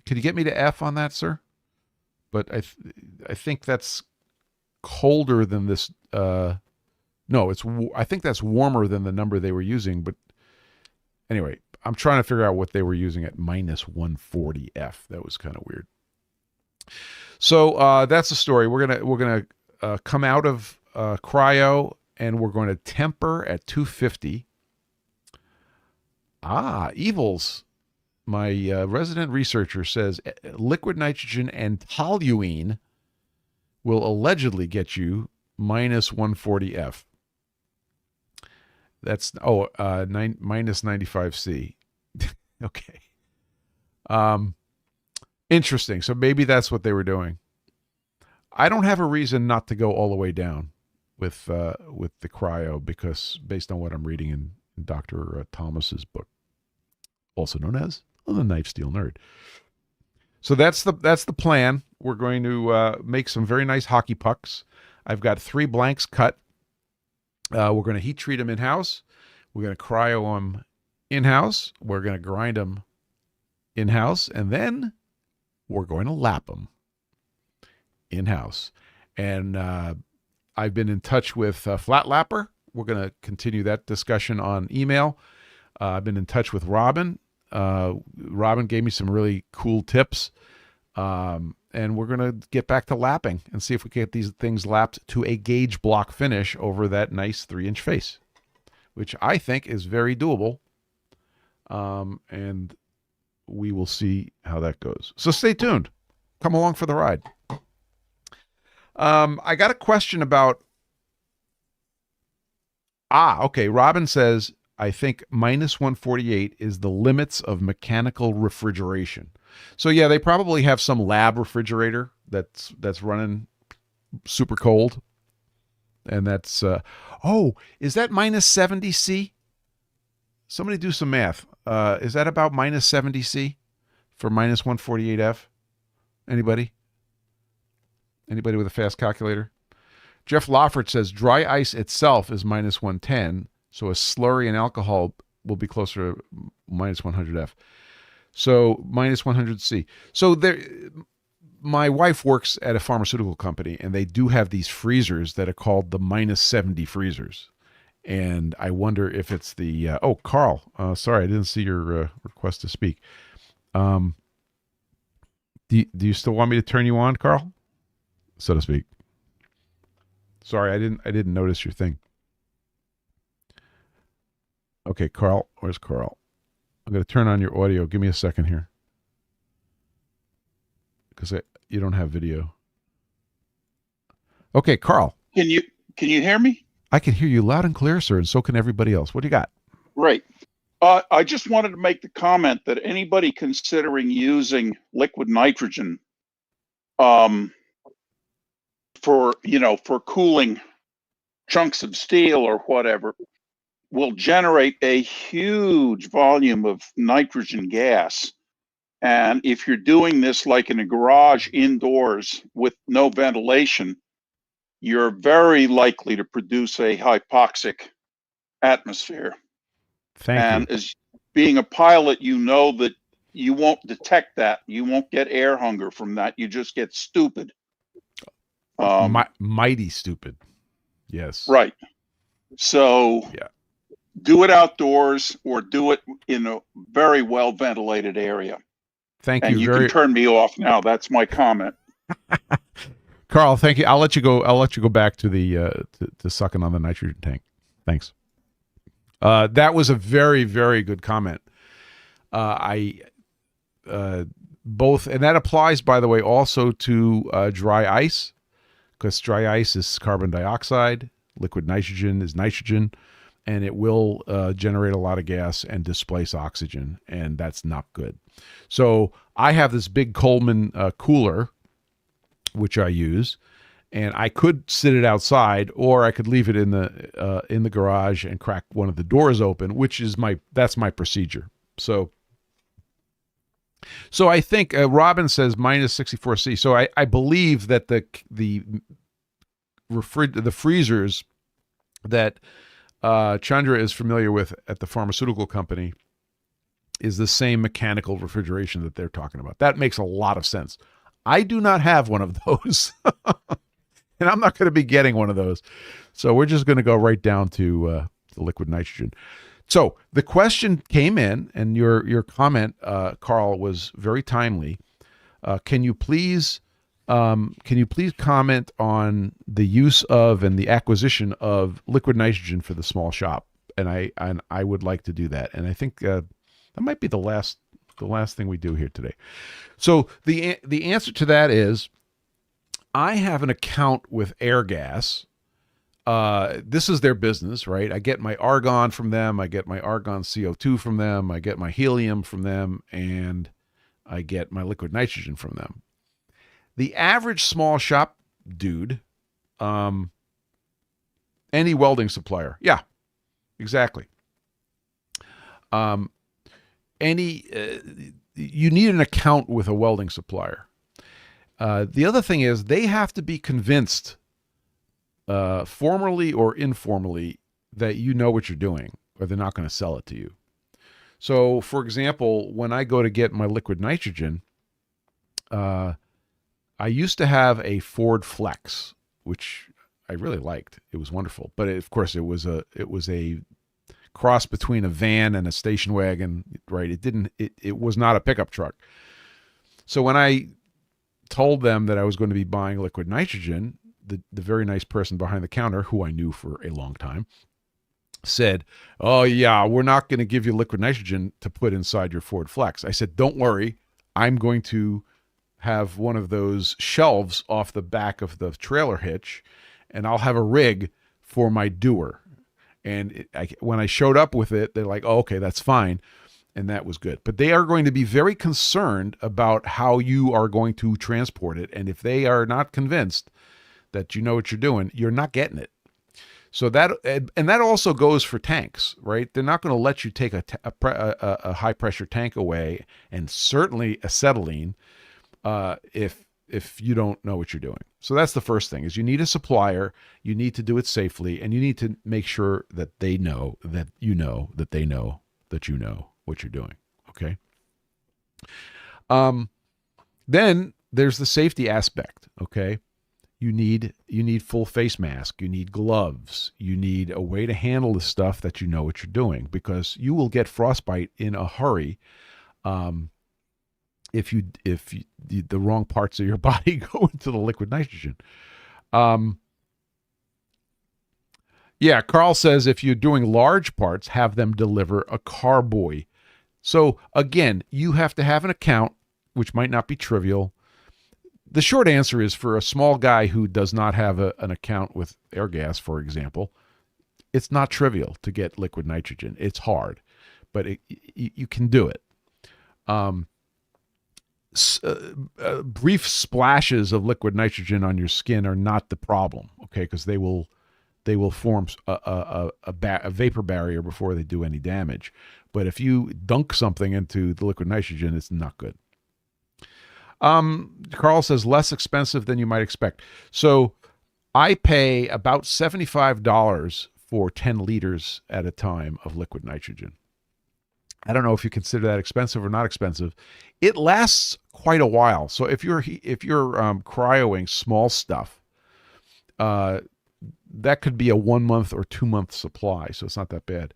you get me to F on that, sir? But I think that's colder than this. No, I think that's warmer than the number they were using. But anyway, I'm trying to figure out what they were using at minus 140 F. That was kind of weird. So that's the story. We're gonna come out of cryo, and we're going to temper at 250. Evils, my resident researcher, says liquid nitrogen and toluene will allegedly get you minus 140 F. That's minus 95 C. Okay. Interesting. So maybe that's what they were doing. I don't have a reason not to go all the way down with the cryo, because based on what I'm reading in Dr. Thomas's book, also known as The Knife Steel Nerd. So that's the plan. We're going to make some very nice hockey pucks. I've got 3 blanks cut. We're going to heat treat them in-house. We're going to cryo them in-house. We're going to grind them in-house, and then we're going to lap them in-house. And I've been in touch with Flat Lapper. We're going to continue that discussion on email. I've been in touch with Robin. Robin gave me some really cool tips. And we're going to get back to lapping and see if we can get these things lapped to a gauge block finish over that nice 3-inch face, which I think is very doable. And we will see how that goes. So stay tuned. Come along for the ride. I got a question about... okay. Robin says, I think minus 148 is the limits of mechanical refrigeration. So yeah, they probably have some lab refrigerator that's running super cold. And that's, is that minus 70 C? Somebody do some math. Is that about minus 70 C for minus 148F? Anybody? Anybody with a fast calculator? Jeff Lawford says dry ice itself is minus 110, so a slurry and alcohol will be closer to minus 100F. So minus 100C. So there, my wife works at a pharmaceutical company, and they do have these freezers that are called the minus 70 freezers. And I wonder if it's the Carl. Sorry, I didn't see your request to speak. Do you still want me to turn you on, Carl, so to speak? Sorry, I didn't notice your thing. Okay, Carl, where's Carl? I'm going to turn on your audio. Give me a second here, because you don't have video. Okay, Carl. Can you hear me? I can hear you loud and clear, sir, and so can everybody else. What do you got? Right. I just wanted to make the comment that anybody considering using liquid nitrogen for cooling chunks of steel or whatever will generate a huge volume of nitrogen gas. And if you're doing this like in a garage indoors with no ventilation, you're very likely to produce a hypoxic atmosphere. Thank you. And as being a pilot, you know that you won't detect that. You won't get air hunger from that. You just get stupid. Mighty stupid. Yes. Right. So yeah. Do it outdoors or do it in a very well ventilated area. Thank you. And you can turn me off now. That's my comment. Carl, thank you. I'll let you go. I'll let you go back to the to sucking on the nitrogen tank. Thanks. That was a very, very good comment. Both, and that applies, by the way, also to dry ice, because dry ice is carbon dioxide, liquid nitrogen is nitrogen, and it will generate a lot of gas and displace oxygen, and that's not good. So I have this big Coleman cooler, which I use, and I could sit it outside, or I could leave it in the garage and crack one of the doors open, which is that's my procedure. So I think Robin says minus 64C. So I believe that the freezers that Chandra is familiar with at the pharmaceutical company is the same mechanical refrigeration that they're talking about. That makes a lot of sense. I do not have one of those, and I'm not going to be getting one of those. So we're just going to go right down to the liquid nitrogen. So the question came in, and your comment, Carl, was very timely. Can you please comment on the use of and the acquisition of liquid nitrogen for the small shop? And I would like to do that. And I think that might be the last thing we do here today. So the answer to that is, I have an account with Airgas. This is their business, right? I get my argon from them. I get my argon CO2 from them. I get my helium from them, and I get my liquid nitrogen from them. The average small shop dude, any welding supplier. Yeah, exactly. You need an account with a welding supplier. The other thing is they have to be convinced, formally or informally, that you know what you're doing, or they're not going to sell it to you. So, for example, when I go to get my liquid nitrogen, I used to have a Ford Flex, which I really liked. It was wonderful, but of course it was a cross between a van and a station wagon, right? It was not a pickup truck. So when I told them that I was going to be buying liquid nitrogen, the very nice person behind the counter, who I knew for a long time, said, "Oh yeah, we're not going to give you liquid nitrogen to put inside your Ford Flex." I said, "Don't worry, I'm going to have one of those shelves off the back of the trailer hitch, and I'll have a rig for my doer." And when I showed up with it, they're like, oh, okay, that's fine. And that was good. But they are going to be very concerned about how you are going to transport it. And if they are not convinced that you know what you're doing, you're not getting it. So that, and that also goes for tanks, right? They're not going to let you take a high pressure tank away, and certainly acetylene, if you don't know what you're doing. So that's the first thing: is you need a supplier, you need to do it safely, and you need to make sure that they know that you know that they know that you know what you're doing. Okay. Then there's the safety aspect. Okay. You need full face mask. You need gloves. You need a way to handle the stuff that you know what you're doing, because you will get frostbite in a hurry if the wrong parts of your body go into the liquid nitrogen. Yeah, Carl says if you're doing large parts, have them deliver a carboy. So again, you have to have an account, which might not be trivial. The short answer is, for a small guy who does not have an account with Airgas, for example, it's not trivial to get liquid nitrogen. It's hard, but you can do it. Brief splashes of liquid nitrogen on your skin are not the problem, okay? Because they will form a vapor barrier before they do any damage. But if you dunk something into the liquid nitrogen, it's not good. Carl says less expensive than you might expect. So I pay about $75 for 10 liters at a time of liquid nitrogen. I don't know if you consider that expensive or not expensive. It lasts quite a while. So if you're cryoing small stuff, that could be a 1 month or 2 month supply. So it's not that bad.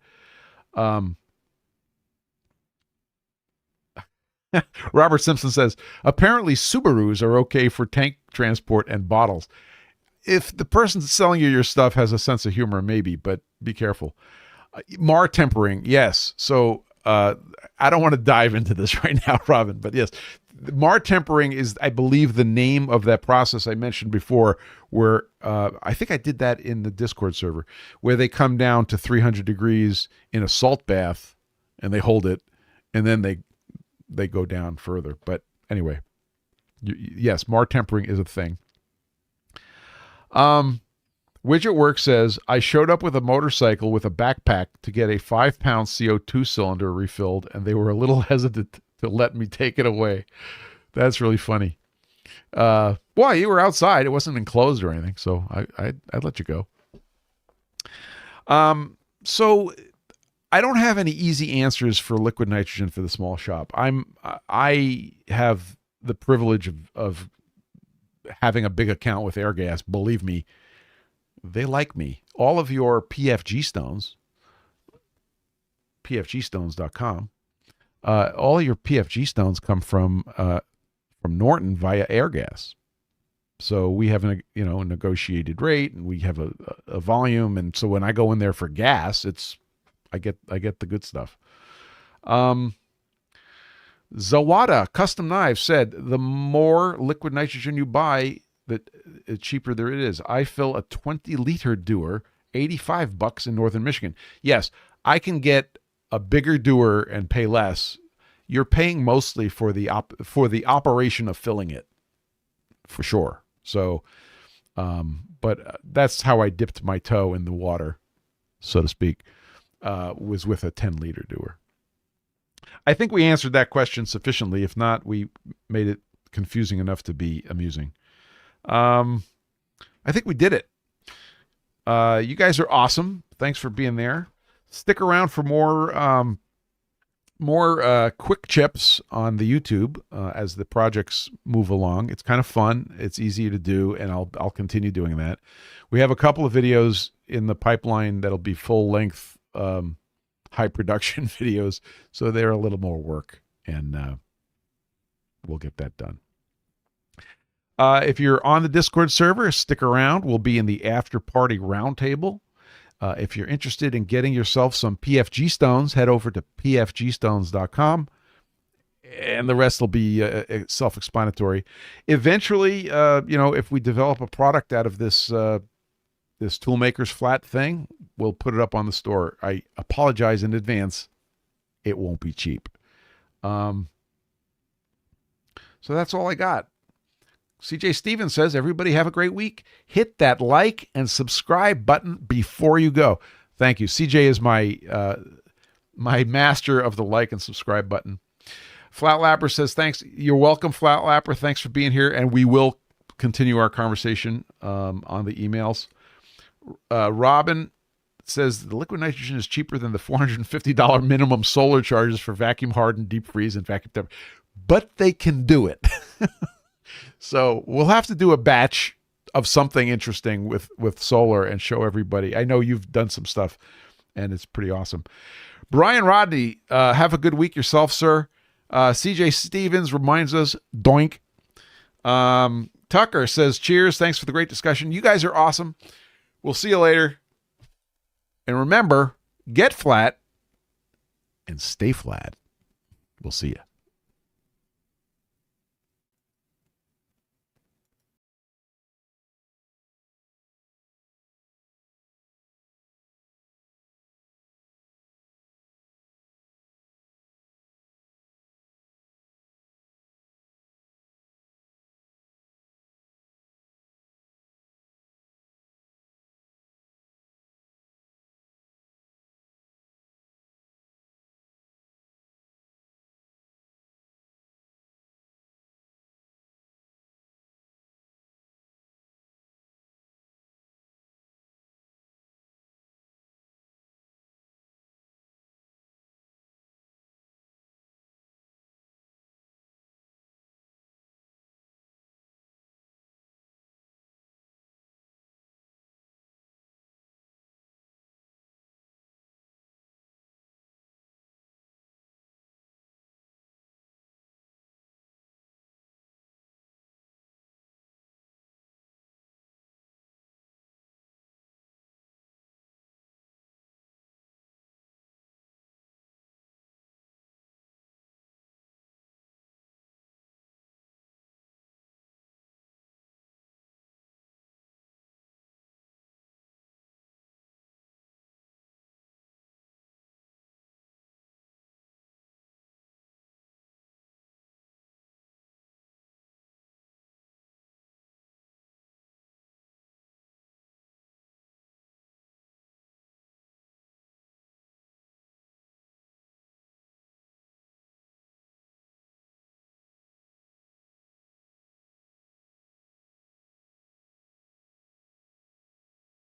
Robert Simpson says, apparently Subarus are okay for tank transport and bottles. If the person selling you your stuff has a sense of humor, maybe, but be careful. Mar tempering, yes. So I don't want to dive into this right now, Robin, but yes. Mar tempering is, I believe, the name of that process I mentioned before, where I think I did that in the Discord server, where they come down to 300 degrees in a salt bath and they hold it, and then they go down further. But anyway, yes, Mar tempering is a thing. Widget Work says, I showed up with a motorcycle with a backpack to get a 5-pound CO2 cylinder refilled, and they were a little hesitant to let me take it away. That's really funny. Well, you were outside. It wasn't enclosed or anything, so I'd let you go. So I don't have any easy answers for liquid nitrogen for the small shop. I have the privilege of having a big account with Airgas. Believe me, they like me. All of your PFG Stones, PFG.Stones.com, all your PFG Stones come from Norton via Airgas. So we have a negotiated rate, and we have a volume, and so when I go in there for gas, I get the good stuff. Zawada Custom Knives said, the more liquid nitrogen you buy, the cheaper there it is. I fill a 20-liter Dewar, $85 in northern Michigan. Yes, I can get a bigger Dewar and pay less. You're paying mostly for the operation of filling it, for sure. So, but that's how I dipped my toe in the water, so to speak, was with a 10-liter Dewar. I think we answered that question sufficiently. If not, we made it confusing enough to be amusing. I think we did it. You guys are awesome. Thanks for being there. Stick around for more quick chips on the YouTube as the projects move along. It's kind of fun. It's easy to do, and I'll continue doing that. We have a couple of videos in the pipeline that'll be full-length, high production videos, so they're a little more work, and we'll get that done. If you're on the Discord server, stick around. We'll be in the after-party roundtable. If you're interested in getting yourself some PFG Stones, head over to PFG.Stones.com, and the rest will be self-explanatory. Eventually, if we develop a product out of this this Toolmaker's flat thing. We'll put it up on the store. I apologize in advance. It won't be cheap. So that's all I got. CJ Stevens says, everybody have a great week. Hit that like and subscribe button before you go. Thank you. CJ is my master of the like and subscribe button. Flatlapper says, thanks. You're welcome, Flatlapper. Thanks for being here. And we will continue our conversation on the emails. Robin says, the liquid nitrogen is cheaper than the $450 minimum solar charges for vacuum hardened, deep freeze, and vacuum temp. But they can do it. So we'll have to do a batch of something interesting with solar and show everybody. I know you've done some stuff, and it's pretty awesome. Brian Rodney, have a good week yourself, sir. CJ Stevens reminds us, doink. Tucker says, cheers. Thanks for the great discussion. You guys are awesome. We'll see you later. And remember, get flat and stay flat. We'll see you.